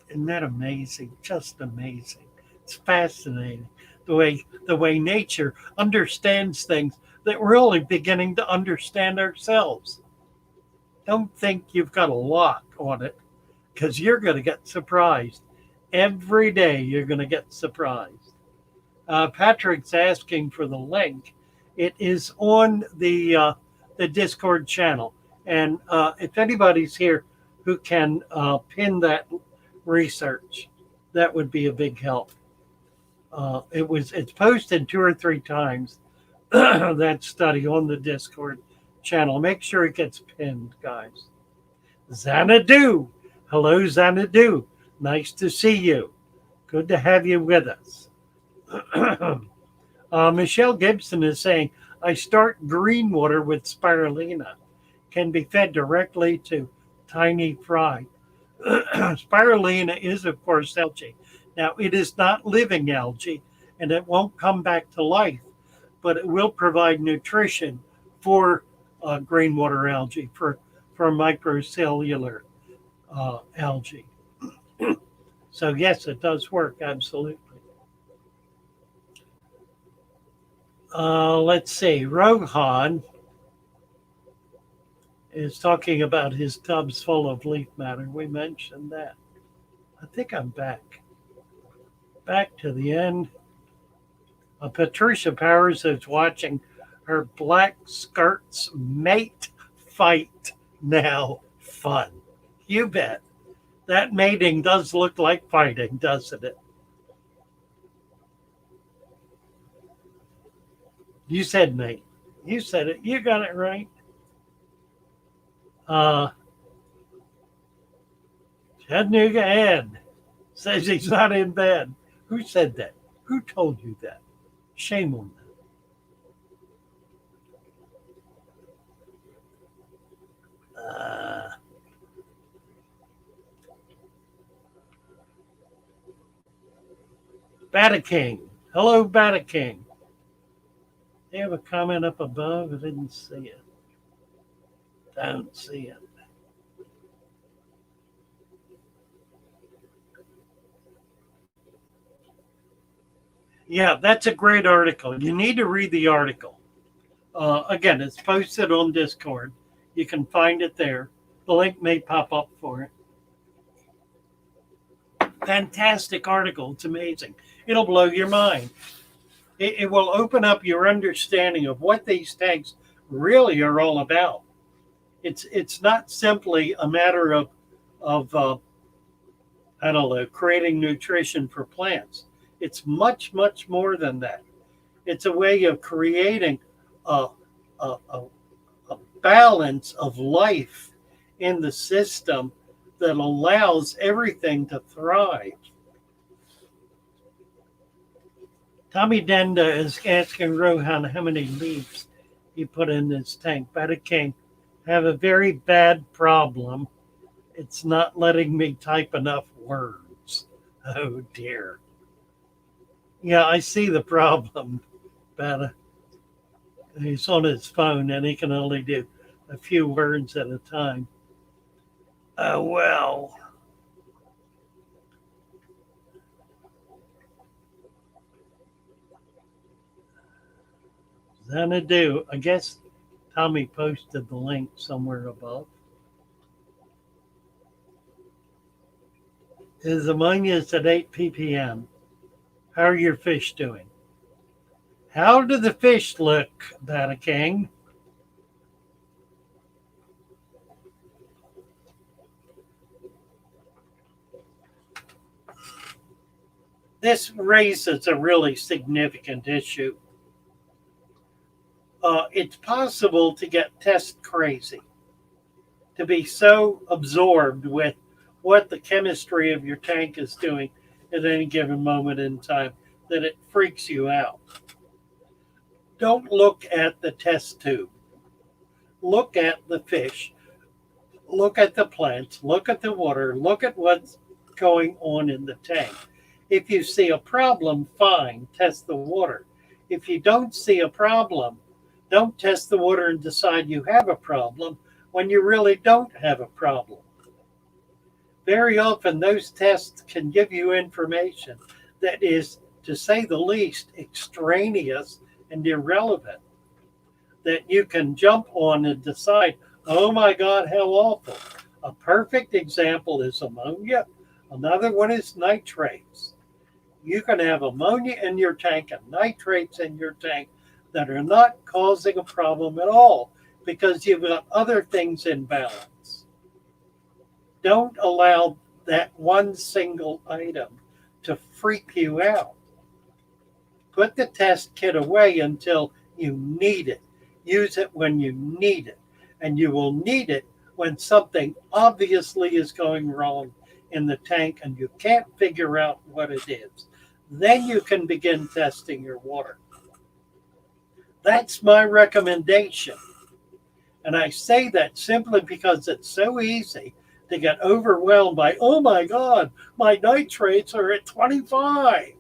Isn't that amazing? Just amazing. It's fascinating the way nature understands things that we're only beginning to understand ourselves. Don't think you've got a lock on it, because you're going to get surprised. Every day you're going to get surprised. Patrick's asking for the link. It is on the Discord channel. And if anybody's here who can pin that research, that would be a big help. It's posted 2 or 3 times, that study on the Discord. channel. Make sure it gets pinned, guys. Xanadu. Hello, Xanadu. Nice to see you. Good to have you with us. Michelle Gibson is saying, I start green water with spirulina. Can be fed directly to tiny fry. Spirulina is, of course, algae. Now, it is not living algae, and it won't come back to life, but it will provide nutrition for green water algae, for microcellular algae. So, yes, it does work, absolutely. Let's see. Rohan is talking about his tubs full of leaf matter. We mentioned that. I think I'm back. Back to the end. Patricia Powers is watching her black skirts mate fight now. Fun. You bet. That mating does look like fighting, doesn't it? You said mate. You said it. You got it right. Chattanooga Ed says he's not in bed. Who said that? Who told you that? Shame on them. Bataking. Hello, Bataking. They have a comment up above. I didn't see it. Don't see it. Yeah, that's a great article. You need to read the article. Again, it's posted on Discord. You can find it there. The link may pop up for it. Fantastic article. It's amazing. It'll blow your mind. It will open up your understanding of what these tanks really are all about. It's not simply a matter of I don't know, creating nutrition for plants. It's much, much more than that. It's a way of creating a balance of life in the system that allows everything to thrive. Tommy Denda is asking Rohan how many leaves he put in this tank. Bataking, have a very bad problem. It's not letting me type enough words. Oh dear. Yeah, I see the problem, but he's on his phone and he can only do a few words at a time. Well. Xanadu, I guess Tommy posted the link somewhere above. His ammonia is at 8 ppm. How are your fish doing? How do the fish look, Bataking? This raises a really significant issue. It's possible to get test crazy, to be so absorbed with what the chemistry of your tank is doing at any given moment in time that it freaks you out. Don't look at the test tube. Look at the fish. Look at the plants. Look at the water. Look at what's going on in the tank. If you see a problem, fine, test the water. If you don't see a problem, don't test the water and decide you have a problem when you really don't have a problem. Very often, those tests can give you information that is, to say the least, extraneous and irrelevant, that you can jump on and decide, oh my God, how awful. A perfect example is ammonia. Another one is nitrates. You can have ammonia in your tank and nitrates in your tank that are not causing a problem at all because you've got other things in balance. Don't allow that one single item to freak you out. Put the test kit away until you need it. Use it when you need it. And you will need it when something obviously is going wrong in the tank and you can't figure out what it is. Then you can begin testing your water. That's my recommendation. And I say that simply because it's so easy to get overwhelmed by, oh my God, my nitrates are at 25.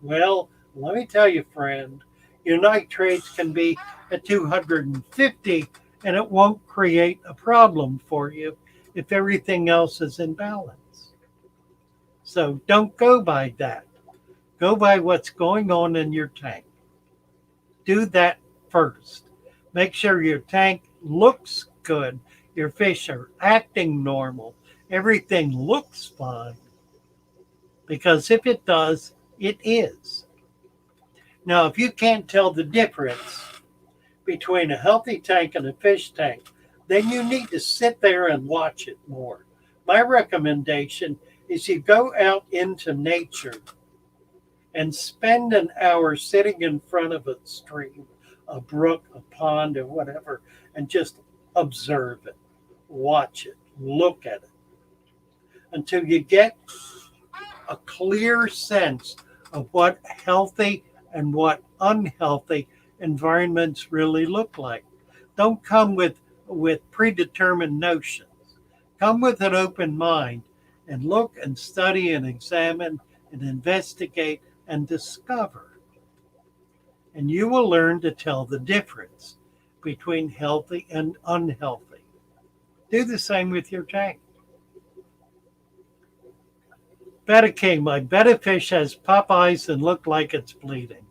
Well, let me tell you, friend, your nitrates can be at 250 and it won't create a problem for you if everything else is in balance. So don't go by that. Go by what's going on in your tank. Do that first. Make sure your tank looks good. Your fish are acting normal. Everything looks fine. Because if it does, it is. Now, if you can't tell the difference between a healthy tank and a fish tank, then you need to sit there and watch it more. My recommendation is you go out into nature and spend an hour sitting in front of a stream, a brook, a pond, or whatever, and just observe it, watch it, look at it, until you get a clear sense of what healthy and what unhealthy environments really look like. Don't come with predetermined notions. Come with an open mind and look and study and examine and investigate and discover. And you will learn to tell the difference between healthy and unhealthy. Do the same with your tank. Betta King, my betta fish has pop eyes and look like it's bleeding.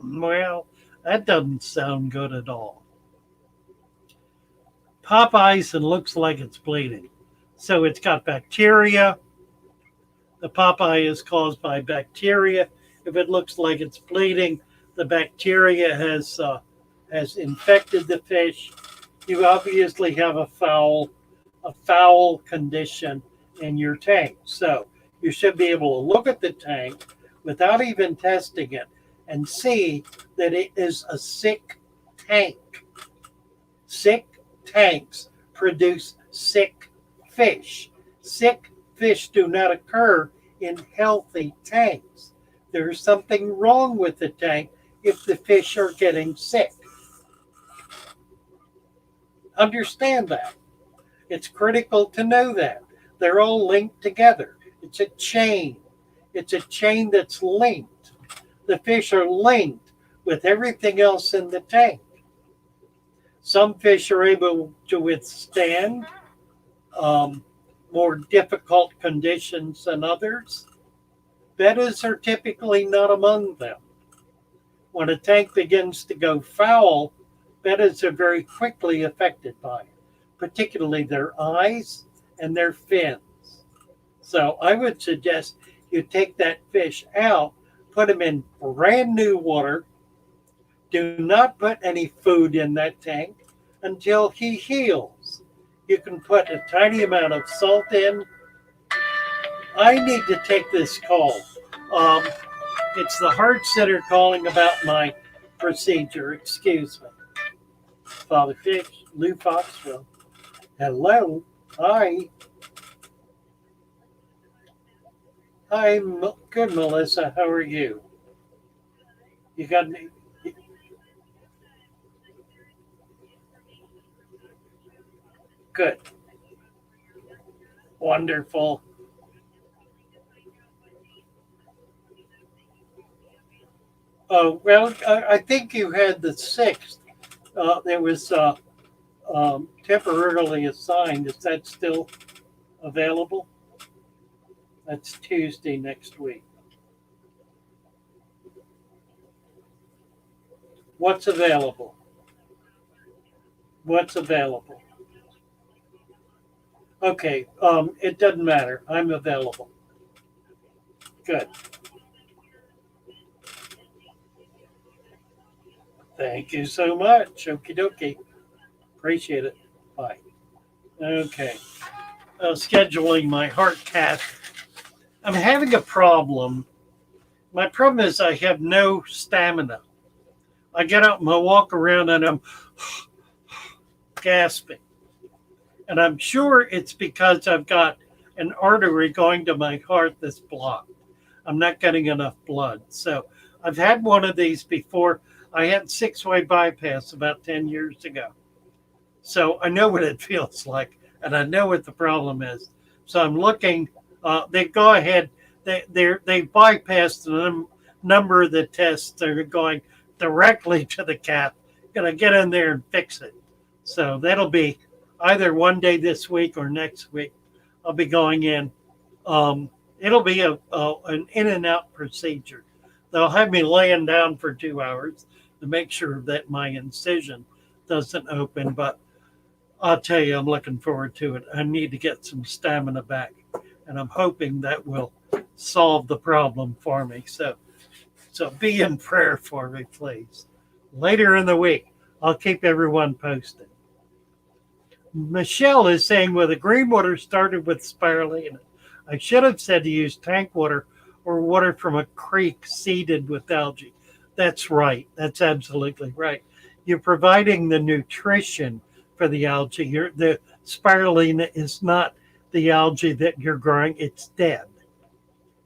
Well, that doesn't sound good at all. Pop eyes and looks like it's bleeding. So it's got bacteria. The pop eye is caused by bacteria. If it looks like it's bleeding, the bacteria has infected the fish. You obviously have a foul condition in your tank. So you should be able to look at the tank without even testing it and see that it is a sick tank. Sick tanks produce sick fish. Sick fish do not occur in healthy tanks. There's something wrong with the tank if the fish are getting sick. Understand that. It's critical to know that. They're all linked together. It's a chain. It's a chain that's linked. The fish are linked with everything else in the tank. Some fish are able to withstand more difficult conditions than others. Bettas are typically not among them. When a tank begins to go foul, bettas are very quickly affected by it, particularly their eyes and their fins. So I would suggest you take that fish out, put him in brand new water. Do not put any food in that tank until he heals. You can put a tiny amount of salt in. I need to take this call. It's the heart center calling about my procedure. Excuse me. Father Fish, Lou Foxville. Hello. Hi. I'm good, Melissa. How are you? You got me? Good. Wonderful. Oh, well, I think you had the 6th. There was temporarily assigned. Is that still available? That's Tuesday next week. What's available? What's available? Okay, it doesn't matter. I'm available. Good. Thank you so much. Okie dokie. Appreciate it. Bye. Okay. Scheduling my heart cath. I'm having a problem. My problem is I have no stamina. I get up and I walk around and I'm gasping. And I'm sure it's because I've got an artery going to my heart that's blocked. I'm not getting enough blood. So I've had one of these before. I had six-way bypass about 10 years ago. So I know what it feels like, and I know what the problem is. So I'm looking, they go ahead, they bypassed the number of the tests. They're going directly to the cath. Gonna get in there and fix it. So that'll be either one day this week or next week. I'll be going in. It'll be an in and out procedure. They'll have me laying down for 2 hours to make sure that my incision doesn't open. But I'll tell you, I'm looking forward to it. I need to get some stamina back, and I'm hoping that will solve the problem for me. So be in prayer for me, please. Later in the week, I'll keep everyone posted. Michelle is saying, well, the green water started with spirulina. I should have said to use tank water or water from a creek seeded with algae. That's right. That's absolutely right. You're providing the nutrition for the algae. The spirulina is not the algae that you're growing. It's dead.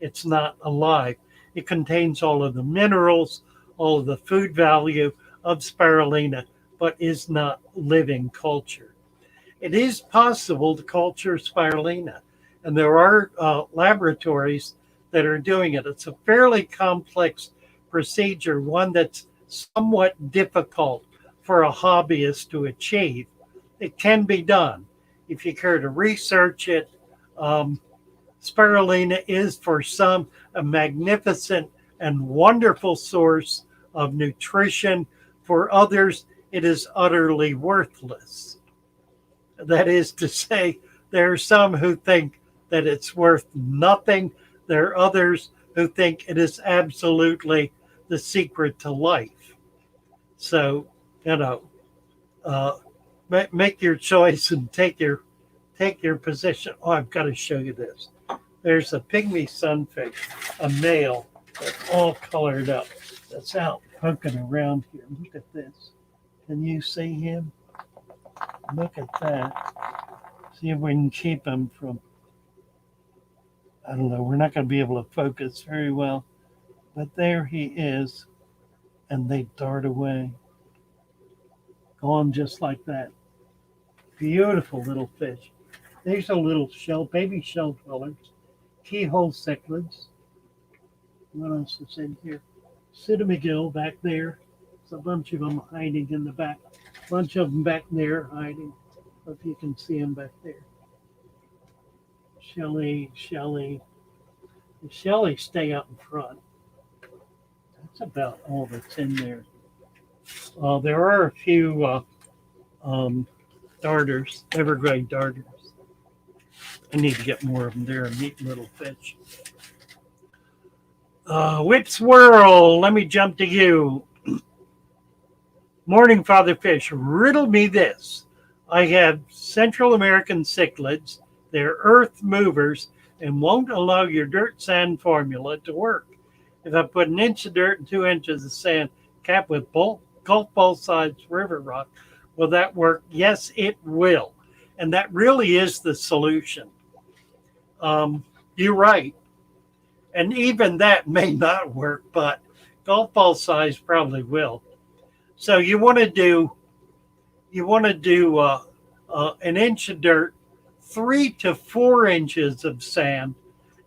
It's not alive. It contains all of the minerals, all of the food value of spirulina, but is not living culture. It is possible to culture spirulina, and there are laboratories that are doing it. It's a fairly complex procedure, one that's somewhat difficult for a hobbyist to achieve. It can be done if you care to research it. Spirulina is for some a magnificent and wonderful source of nutrition. For others, it is utterly worthless. That is to say, there are some who think that it's worth nothing. There are others who think it is absolutely the secret to life. So, make your choice and take your position. Oh, I've got to show you this. There's a pygmy sunfish, a male, that's all colored up. That's out poking around here. Look at this. Can you see him? Look at that. See if we can keep him from, I don't know, we're not going to be able to focus very well. But there he is, and they dart away. Gone just like that. Beautiful little fish. These are little baby shell dwellers. Keyhole cichlids. What else is in here? Citamigil back there. There's a bunch of them hiding in the back. A bunch of them back there hiding. If you can see them back there. Shelly. The Shelly stay out in front. That's about all that's in there. There are a few darters, evergreen darters. I need to get more of them. They're a neat little fish. Whip Swirl, let me jump to you. Morning, Father Fish. Riddle me this. I have Central American cichlids. They're earth movers and won't allow your dirt sand formula to work. If I put an inch of dirt and 2 inches of sand capped with golf ball size river rock, will that work? Yes, it will. And that really is the solution. You're right. And even that may not work, but golf ball size probably will. So you want to do an inch of dirt, 3 to 4 inches of sand,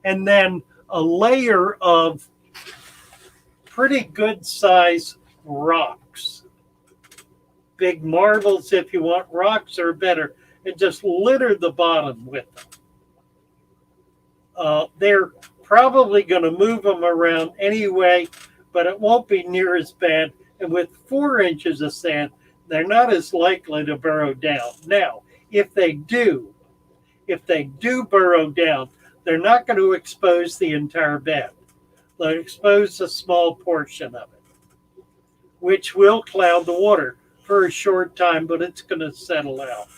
and then a layer of pretty good size rocks. Big marbles if you want. Rocks are better. And just litter the bottom with them. They're probably going to move them around anyway, but it won't be near as bad. And with 4 inches of sand, they're not as likely to burrow down. Now, if they do burrow down, they're not going to expose the entire bed. They'll expose a small portion of it, which will cloud the water for a short time, but it's going to settle out.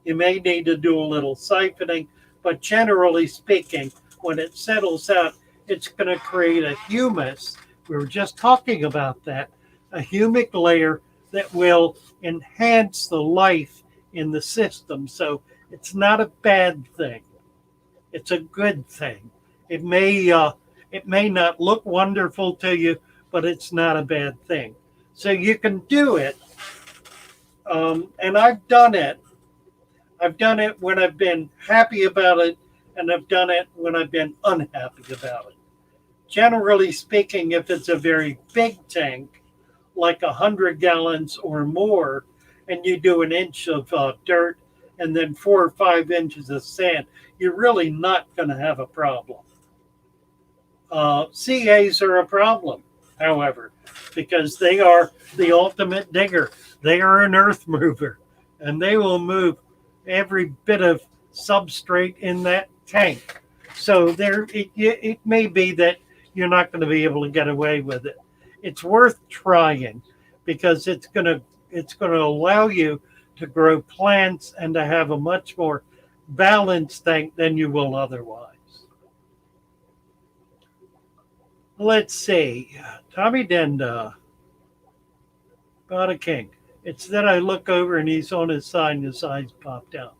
You may need to do a little siphoning, but generally speaking, when it settles out, it's going to create a humus. We were just talking about that. a humic layer that will enhance the life in the system. So it's not a bad thing. It's a good thing. It may not look wonderful to you, but it's not a bad thing. So you can do it, and I've done it. I've done it when I've been happy about it, and I've done it when I've been unhappy about it. Generally speaking, if it's a very big tank, like 100 gallons or more, and you do an inch of dirt and then 4 or 5 inches of sand, you're really not going to have a problem. CAs are a problem, however, because they are the ultimate digger. They are an earth mover, and they will move every bit of substrate in that tank. So it may be that you're not going to be able to get away with it. It's worth trying because it's going to allow you to grow plants and to have a much more balanced tank than you will otherwise. Let's see. Tommy Denda, Bada King. It's that I look over and he's on his side and his eyes popped out.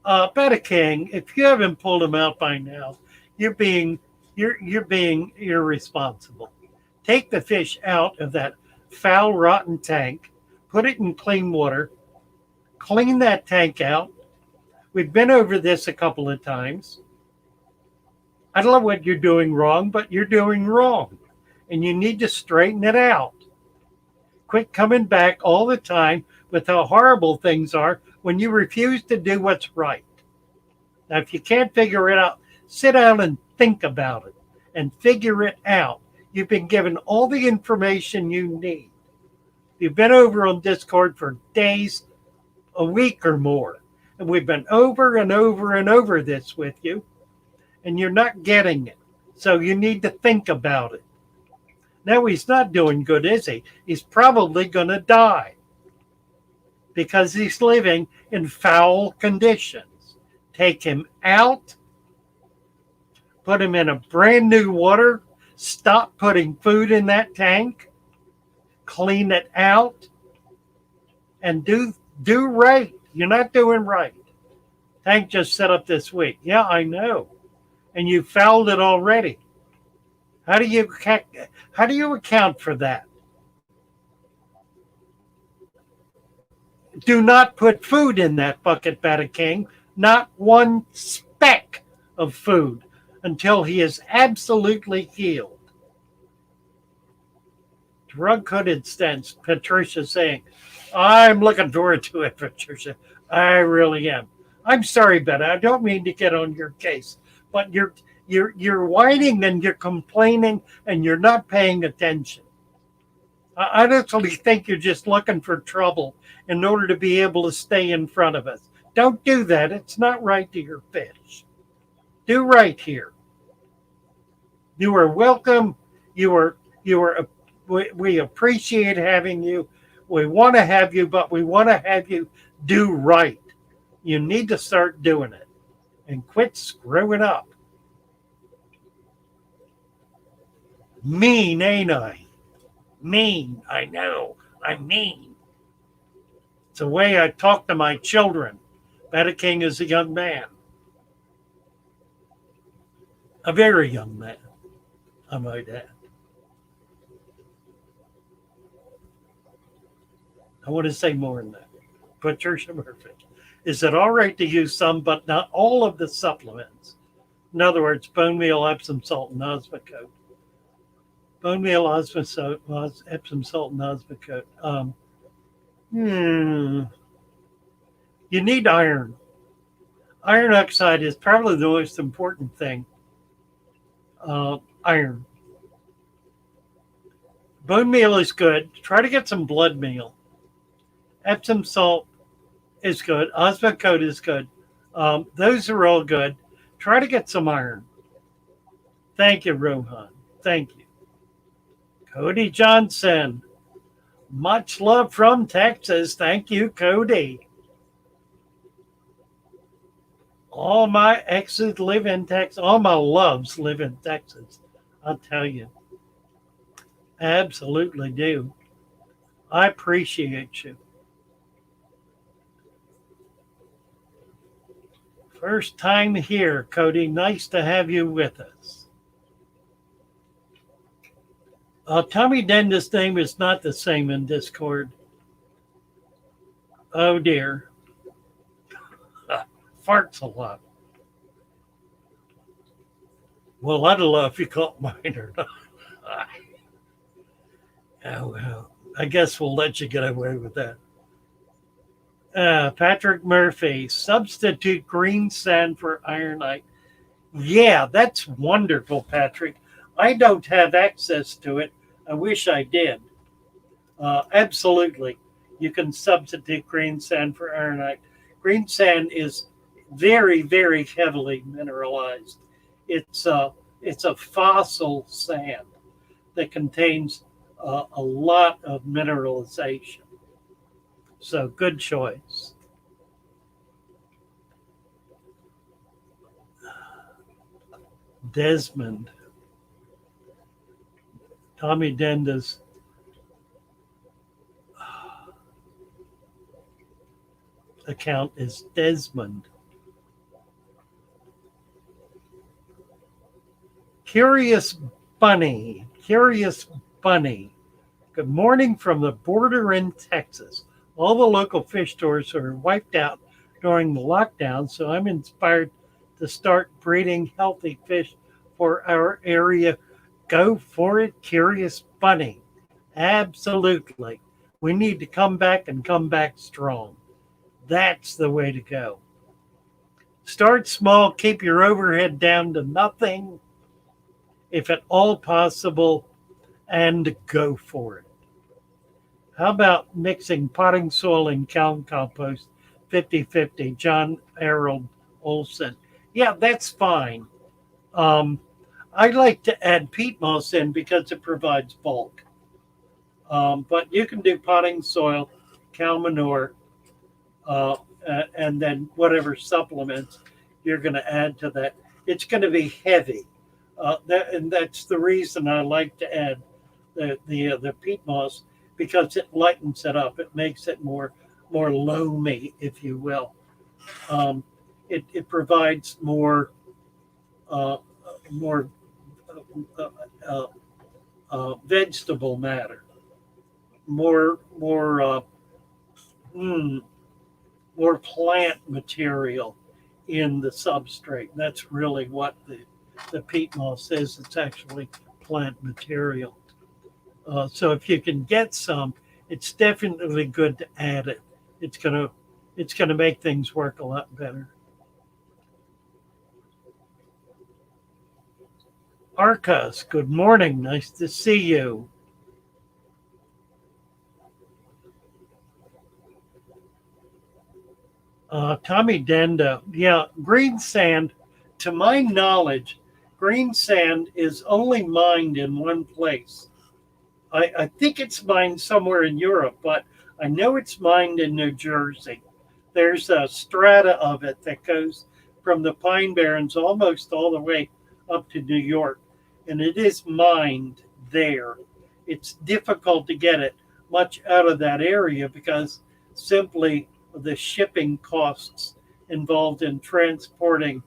Bada King, if you haven't pulled him out by now, you're being irresponsible. Take the fish out of that foul, rotten tank, put it in clean water, clean that tank out. We've been over this a couple of times. I don't know what you're doing wrong, but you're doing wrong, and you need to straighten it out. Quit coming back all the time with how horrible things are when you refuse to do what's right. Now, if you can't figure it out, sit down and think about it and figure it out. You've been given all the information you need. You've been over on Discord for days, a week or more, and we've been over and over and over this with you, and you're not getting it. So you need to think about it. Now, he's not doing good, is he? He's probably going to die because he's living in foul conditions. Take him out, put him in a brand new water, stop putting food in that tank, clean it out, and do right. You're not doing right. Tank just set up this week. Yeah, I know. And you fouled it already. How do you account for that? Do not put food in that bucket, Bada King. Not one speck of food until he is absolutely healed. Drug-coated stents, Patricia saying, I'm looking forward to it, Patricia. I really am. I'm sorry, Betta. I don't mean to get on your case, but you're whining and you're complaining and you're not paying attention. I honestly think you're just looking for trouble in order to be able to stay in front of us. Don't do that. It's not right to your fish. Do right here. You are welcome. We appreciate having you. We want to have you, but we want to have you do right. You need to start doing it and quit screwing up. Mean, ain't I? Mean, I know. I'm mean. It's the way I talk to my children. Bada King is a young man. A very young man, I might add. I want to say more than that. Patricia Murphy. Is it all right to use some, but not all of the supplements? In other words, bone meal, Epsom salt, and osmocote. Bone meal, Epsom salt, and osmocote. You need iron. Iron oxide is probably the most important thing. Iron. Bone meal is good. Try to get some blood meal. Epsom salt is good. Osmocote is good. Those are all good. Try to get some iron. Thank you, Rohan. Thank you. Cody Johnson. Much love from Texas. Thank you, Cody. All my exes live in Texas. All my loves live in Texas. I'll tell you. Absolutely do. I appreciate you. First time here, Cody. Nice to have you with us. Tommy Denda's name is not the same in Discord. Oh dear. Farts a lot. Well, I don't know if you caught mine or not. Oh, well, I guess we'll let you get away with that. Patrick Murphy, substitute green sand for ironite. Yeah, that's wonderful, Patrick. I don't have access to it. I wish I did. Absolutely. You can substitute green sand for ironite. Green sand is very, very heavily mineralized. It's a fossil sand that contains a lot of mineralization. So good choice. Desmond. Tommy Denda's account is Desmond. Curious Bunny. Curious Bunny. Good morning from the border in Texas. All the local fish stores are wiped out during the lockdown, so I'm inspired to start breeding healthy fish for our area. Go for it, Curious Bunny. Absolutely. We need to come back and come back strong. That's the way to go. Start small, keep your overhead down to nothing, if at all possible, and go for it. How about mixing potting soil and cow compost 50-50? John Harold Olson. Yeah, that's fine. I like to add peat moss in because it provides bulk. But you can do potting soil, cow manure, uh, and then whatever supplements you're going to add to that. It's going to be heavy. And that's the reason I like to add the peat moss, because it lightens it up. It makes it more loamy, if you will. It provides uh, more uh, uh, vegetable matter, more mm, more plant material in the substrate. That's really what the peat moss is. It's actually plant material. So if you can get some, it's definitely good to add it. It's gonna make things work a lot better. Arcus, good morning. Nice to see you. Tommy Denda, yeah, green sand. To my knowledge, green sand is only mined in one place. I think it's mined somewhere in Europe, but I know it's mined in New Jersey. There's a strata of it that goes from the Pine Barrens almost all the way up to New York, and it is mined there. It's difficult to get it much out of that area because simply the shipping costs involved in transporting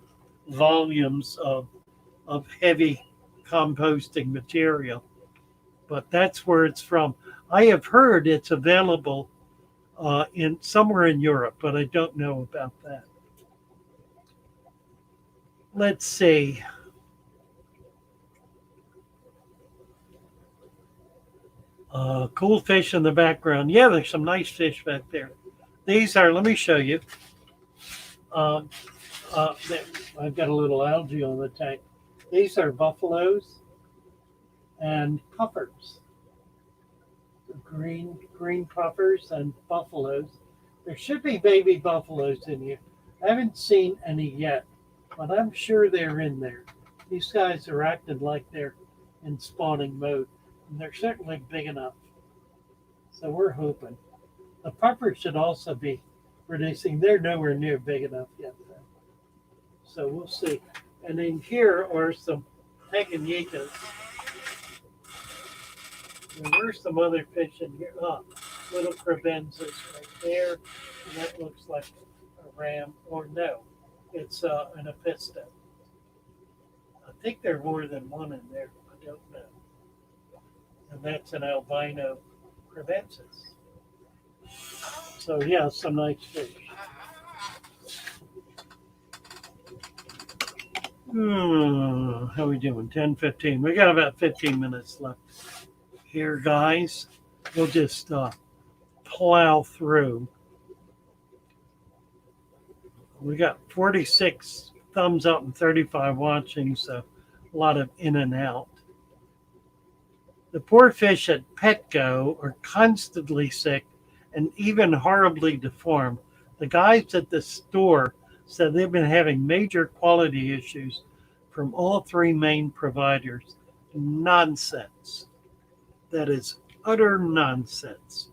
volumes of heavy composting material. But that's where it's from. I have heard it's available in somewhere in Europe, but I don't know about that. Let's see. Cool fish in the background. Yeah, there's some nice fish back there. These are. Let me show you. Um, uh, I've got a little algae on the tank. These are buffaloes and puffers. Green puffers and buffaloes. There should be baby buffaloes in here. I haven't seen any yet, but I'm sure they're in there. These guys are acting like they're in spawning mode, and they're certainly big enough. So we're hoping. The puffers should also be producing. They're nowhere near big enough yet, though. So we'll see. And in here are some Tanganyikas. There were some other fish in here. Oh, little crevenzas right there. And that looks like a ram, or no, it's an apista. I think there are more than one in there. I don't know. And that's an albino crevensis. So yeah, some nice fish. How are we doing? 10, 15. We got about 15 minutes left here, guys. We'll just plow through. We got 46 thumbs up and 35 watching, so a lot of in and out. The poor fish at Petco are constantly sick and even horribly deformed. The guys at the store said they've been having major quality issues from all three main providers. Nonsense. That is utter nonsense.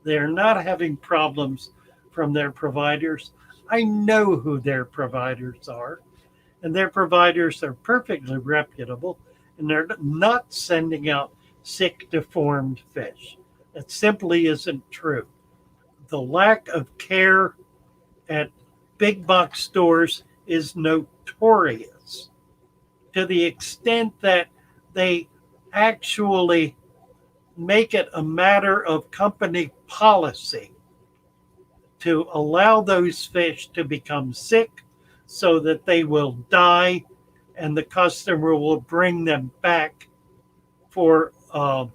They are not having problems from their providers. I know who their providers are, and their providers are perfectly reputable, and they're not sending out sick, deformed fish. That simply isn't true. The lack of care at big box stores is notorious, to the extent that they actually make it a matter of company policy to allow those fish to become sick so that they will die and the customer will bring them back for a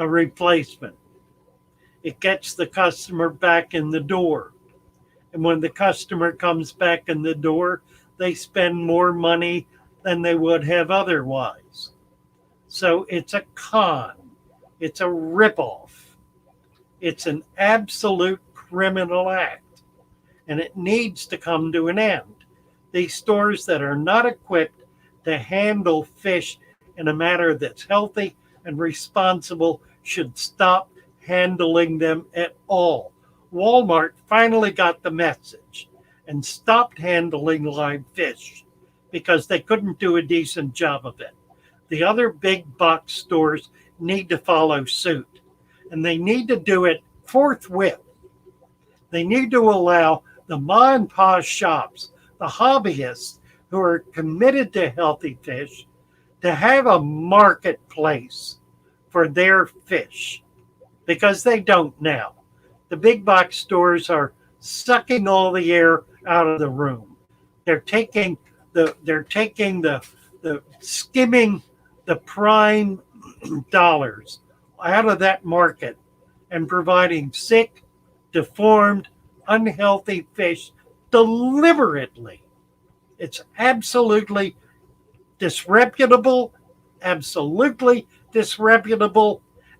replacement. It gets the customer back in the door. And when the customer comes back in the door, they spend more money than they would have otherwise. So it's a con. It's a ripoff. It's an absolute criminal act. And it needs to come to an end. These stores that are not equipped to handle fish in a manner that's healthy and responsible should stop handling them at all. Walmart finally got the message and stopped handling live fish because they couldn't do a decent job of it. The other big box stores need to follow suit, and they need to do it forthwith. They need to allow the ma and pa shops, the hobbyists who are committed to healthy fish, to have a marketplace for their fish, because they don't now. The big box stores are sucking all the air out of the room. They're taking the skimming the prime dollars out of that market and providing sick, deformed, unhealthy fish deliberately. It's absolutely disreputable,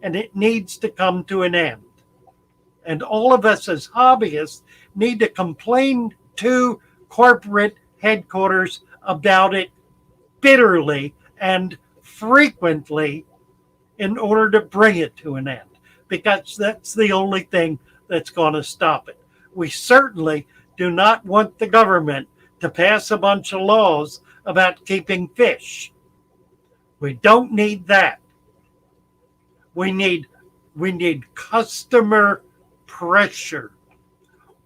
and it needs to come to an end. And all of us as hobbyists need to complain to corporate headquarters about it bitterly and frequently in order to bring it to an end, because that's the only thing that's going to stop it. We certainly do not want the government to pass a bunch of laws about keeping fish. We don't need that. We need customer pressure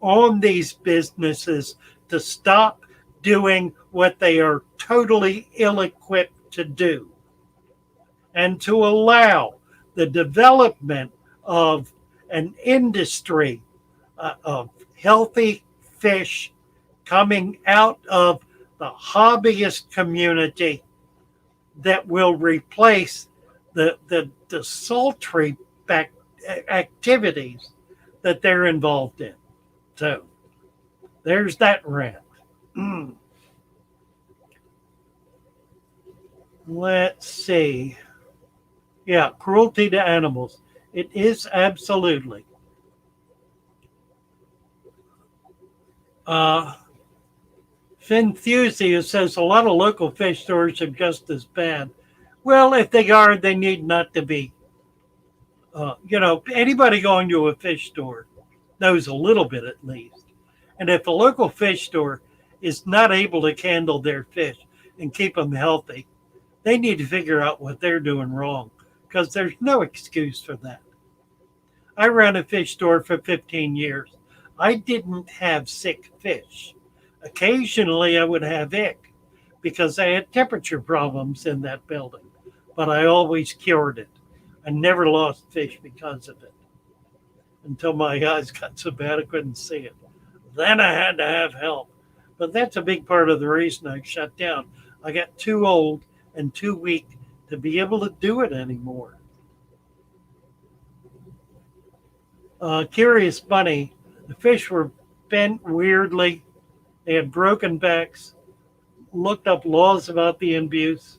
on these businesses to stop doing what they are totally ill-equipped to do, and to allow the development of an industry of healthy fish coming out of the hobbyist community that will replace the sultry activities that they're involved in. So there's that rant. Let's see. Yeah, cruelty to animals. It is absolutely. Finthusiast says a lot of local fish stores are just as bad. Well, if they are, they need not to be. Anybody going to a fish store knows a little bit at least. And if a local fish store is not able to handle their fish and keep them healthy, they need to figure out what they're doing wrong, because there's no excuse for that. I ran a fish store for 15 years. I didn't have sick fish. Occasionally I would have ick because I had temperature problems in that building, but I always cured it. I never lost fish because of it until my eyes got so bad I couldn't see it. Then I had to have help. But that's a big part of the reason I shut down. I got too old and too weak to be able to do it anymore. Curious Bunny, the fish were bent weirdly. They had broken backs. Looked up laws about the abuse.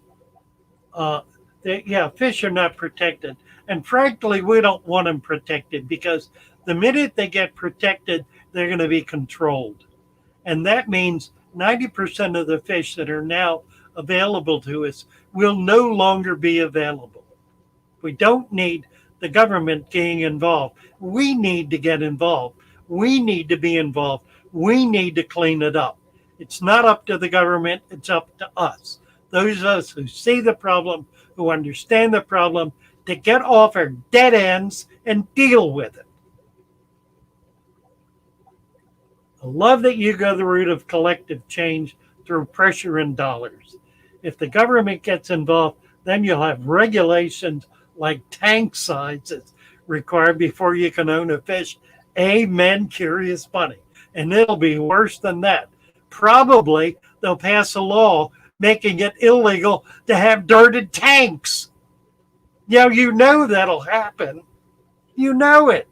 Uh, yeah, fish are not protected. And frankly, we don't want them protected because the minute they get protected, they're going to be controlled. And that means 90% of the fish that are now available to us will no longer be available. We don't need the government getting involved. We need to get involved. We need to be involved. We need to clean it up. It's not up to the government, it's up to us. Those of us who see the problem, who understand the problem, to get off our dead ends and deal with it. I love that you go the route of collective change through pressure and dollars. If the government gets involved, then you'll have regulations like tank sizes required before you can own a fish. Amen, Curious Bunny. And it'll be worse than that. Probably they'll pass a law making it illegal to have dirted tanks. You know that'll happen. You know it.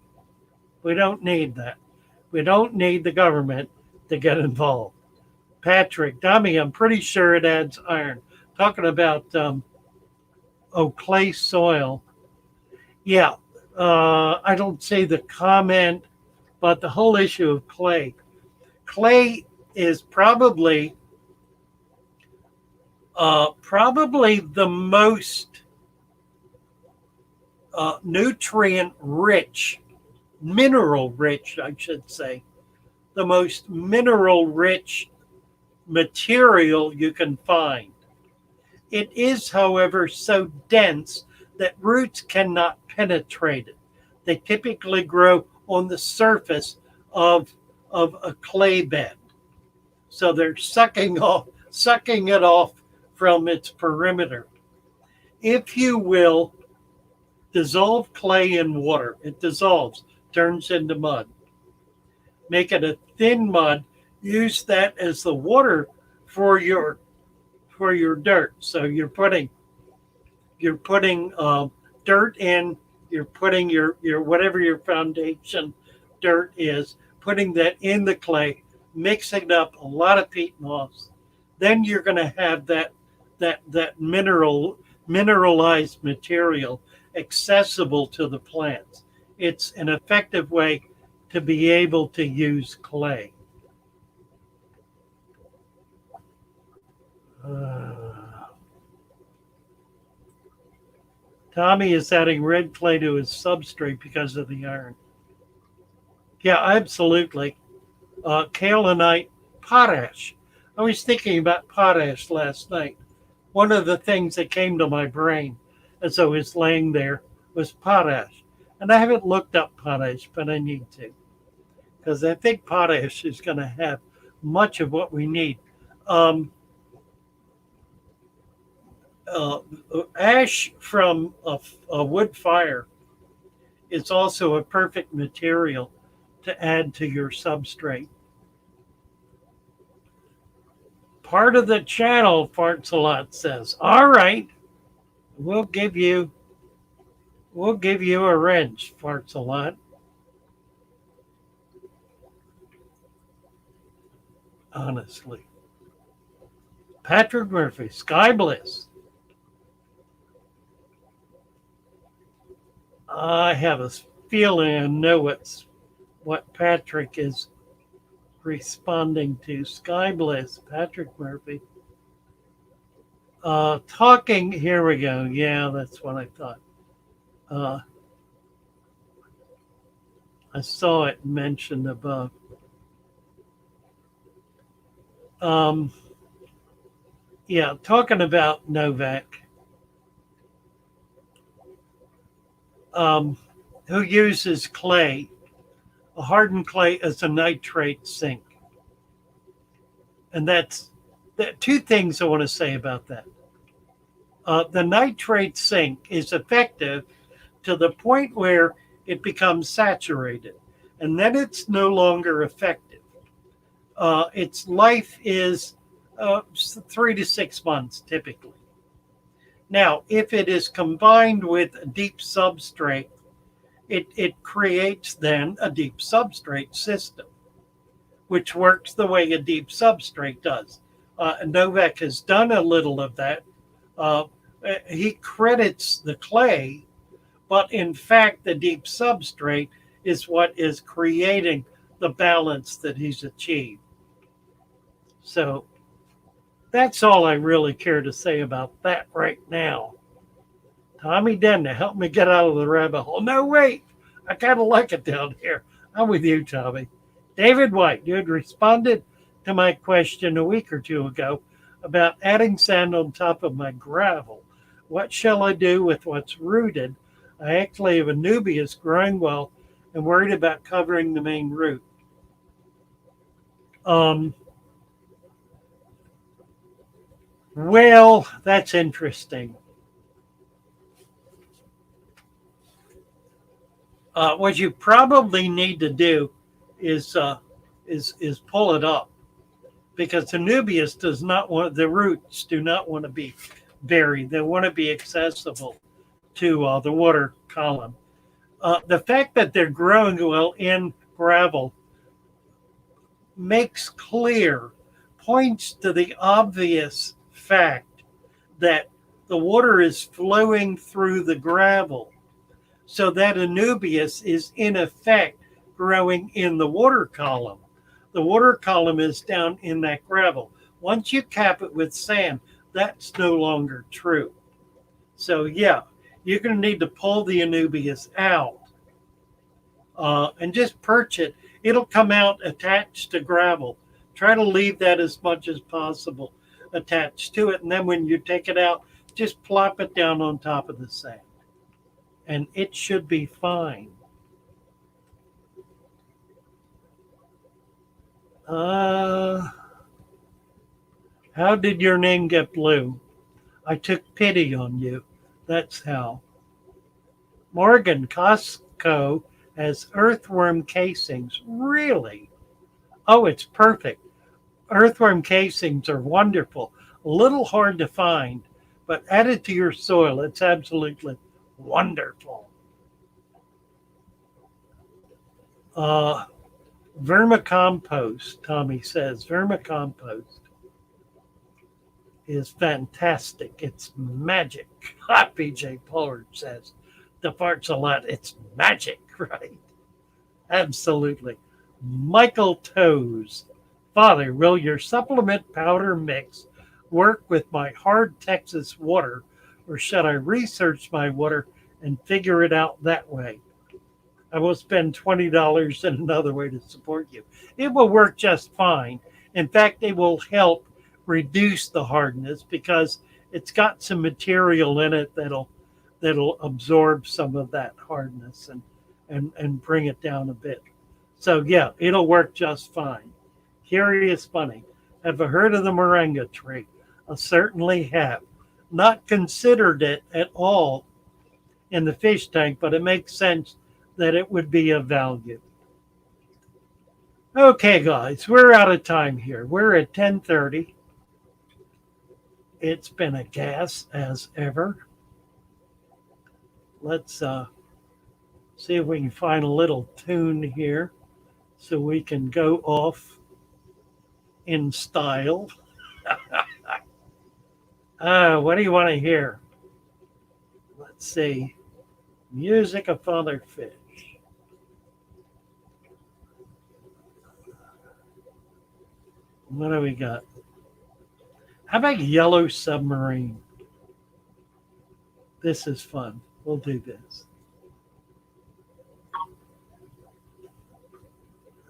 We don't need that. We don't need the government to get involved. Patrick, Dummy, I'm pretty sure it adds iron. Talking about clay soil. Yeah, I don't see the comment, but the whole issue of clay. Clay is probably the most nutrient rich, mineral rich, I should say, the most mineral rich material you can find. It is, however, so dense that roots cannot penetrate it. They typically grow on the surface of a clay bed. So they're sucking it off from its perimeter. If you will dissolve clay in water, it dissolves, turns into mud. Make it a thin mud. Use that as the water for your dirt. So you're putting dirt in. You're putting your whatever your foundation dirt is, putting that in the clay, mixing up a lot of peat moss. Then you're going to have that mineralized material accessible to the plants. It's an effective way to be able to use clay. Tommy is adding red clay to his substrate because of the iron. Yeah, absolutely. Kaolinite, potash. I was thinking about potash last night. One of the things that came to my brain as I was laying there was potash. And I haven't looked up potash, but I need to. Because I think potash is going to have much of what we need. Ash from a wood fire is also a perfect material to add to your substrate. Part of the channel, Farts a Lot says, all right, we'll give you a wrench, Farts a Lot. Honestly. Patrick Murphy, Sky Bliss. I have a feeling I know what Patrick is responding to. Sky Bliss, Patrick Murphy. Talking, here we go. Yeah, that's what I thought. I saw it mentioned above. Yeah, talking about Novak. who uses clay, a hardened clay, as a nitrate sink. And that's two things I want to say about that. The nitrate sink is effective to the point where it becomes saturated, and then it's no longer effective. Its life is 3 to 6 months typically. Now, if it is combined with a deep substrate, it creates then a deep substrate system, which works the way a deep substrate does. Novak has done a little of that. He credits the clay, but in fact, the deep substrate is what is creating the balance that he's achieved. So that's all I really care to say about that right now. Tommy Denton, help me get out of the rabbit hole. No, wait, I kind of like it down here. I'm with you, Tommy. David White, you had responded to my question a week or two ago about adding sand on top of my gravel. What shall I do with what's rooted? I actually have a nubius growing well and worried about covering the main root. Well, that's interesting. What you probably need to do is pull it up, because the nubius does not want, the roots do not want to be buried. They want to be accessible to the water column. The fact that they're growing well in gravel makes clear, points to the obvious fact that the water is flowing through the gravel, so that anubias is in effect growing in the water column. The water column is down in that gravel. Once you cap it with sand, that's no longer true. So yeah, you're going to need to pull the anubias out and just perch it. It'll come out attached to gravel. Try to leave that as much as possible attached to it. And then when you take it out, just plop it down on top of the sand, and it should be fine. How did your name get blue? I took pity on you. That's how. Morgan, Costco has earthworm casings. Really? Oh, it's perfect. Earthworm casings are wonderful. A little hard to find, but add it to your soil. It's absolutely wonderful. Vermicompost, Tommy says. Vermicompost is fantastic. It's magic. PJ Pollard says. The farts a lot. It's magic, right? Absolutely. Michael Toes. Father, will your supplement powder mix work with my hard Texas water, or should I research my water and figure it out that way? I will spend $20 in another way to support you. It will work just fine. In fact, it will help reduce the hardness because it's got some material in it that'll absorb some of that hardness and bring it down a bit. So yeah, it'll work just fine. Curious Bunny, have I heard of the moringa tree? I certainly have. Not considered it at all in the fish tank, but it makes sense that it would be of value. Okay, guys, we're out of time here. We're at 10:30. It's been a gas as ever. Let's see if we can find a little tune here so we can go off in style. What do you want to hear? Let's see. Music of Father Fish. What do we got? How about Yellow Submarine? This is fun. We'll do this.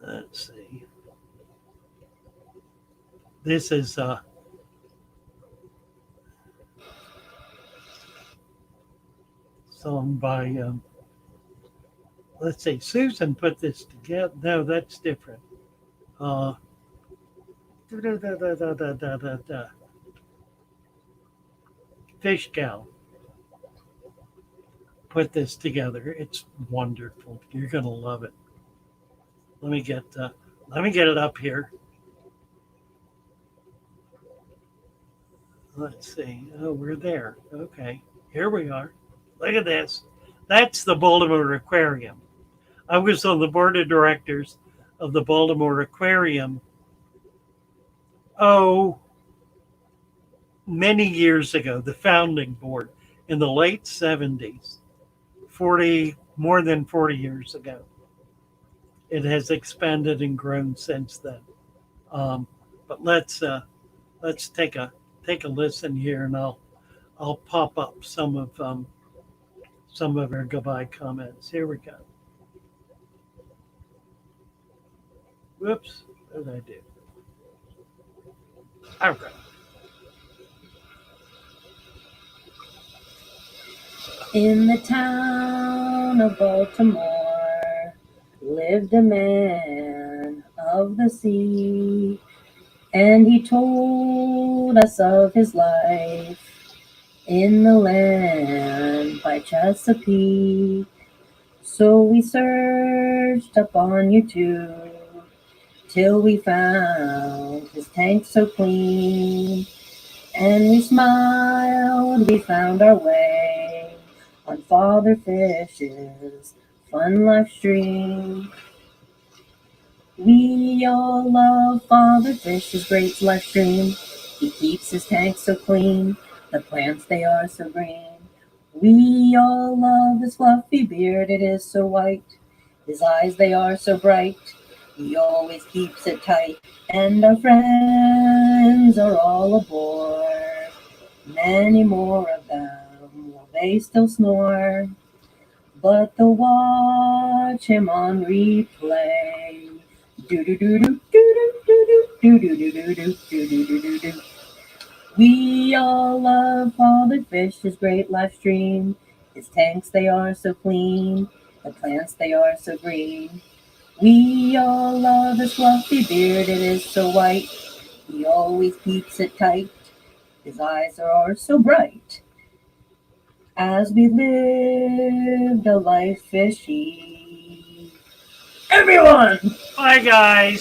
Let's see. This is song by let's see, Susan put this together. No, that's different. Uh, da, da, da, da, da, da, da, da. Fish Gal put this together. It's wonderful. You're gonna love it. Let me get it up here. Let's see. Oh, we're there. Okay, here we are. Look at this. That's the Baltimore Aquarium. I was on the board of directors of the Baltimore Aquarium. Oh, many years ago, the founding board in the late 70s, 40, more than 40 years ago. It has expanded and grown since then. But let's take a listen here, and I'll pop up some of our goodbye comments. Here we go. Whoops, what did I do? All right. In the town of Baltimore lived a man of the sea, and he told us of his life in the land by Chesapeake. So we searched up on YouTube till we found his tank so clean, and we smiled, we found our way on Father Fish's fun live stream. We all love Father Fish's great live stream. He keeps his tank so clean, the plants they are so green. We all love his fluffy beard, it is so white. His eyes they are so bright, he always keeps it tight. And our friends are all aboard, many more of them, will they still snore? But they'll watch him on replay. Do do do do do do do do do do do do do do do do. We all love Father Fish, his great live stream. His tanks they are so clean, the plants they are so green. We all love his fluffy beard, it is so white. He always keeps it tight. His eyes are so bright. As we lived a life fishy. Everyone! Bye, guys.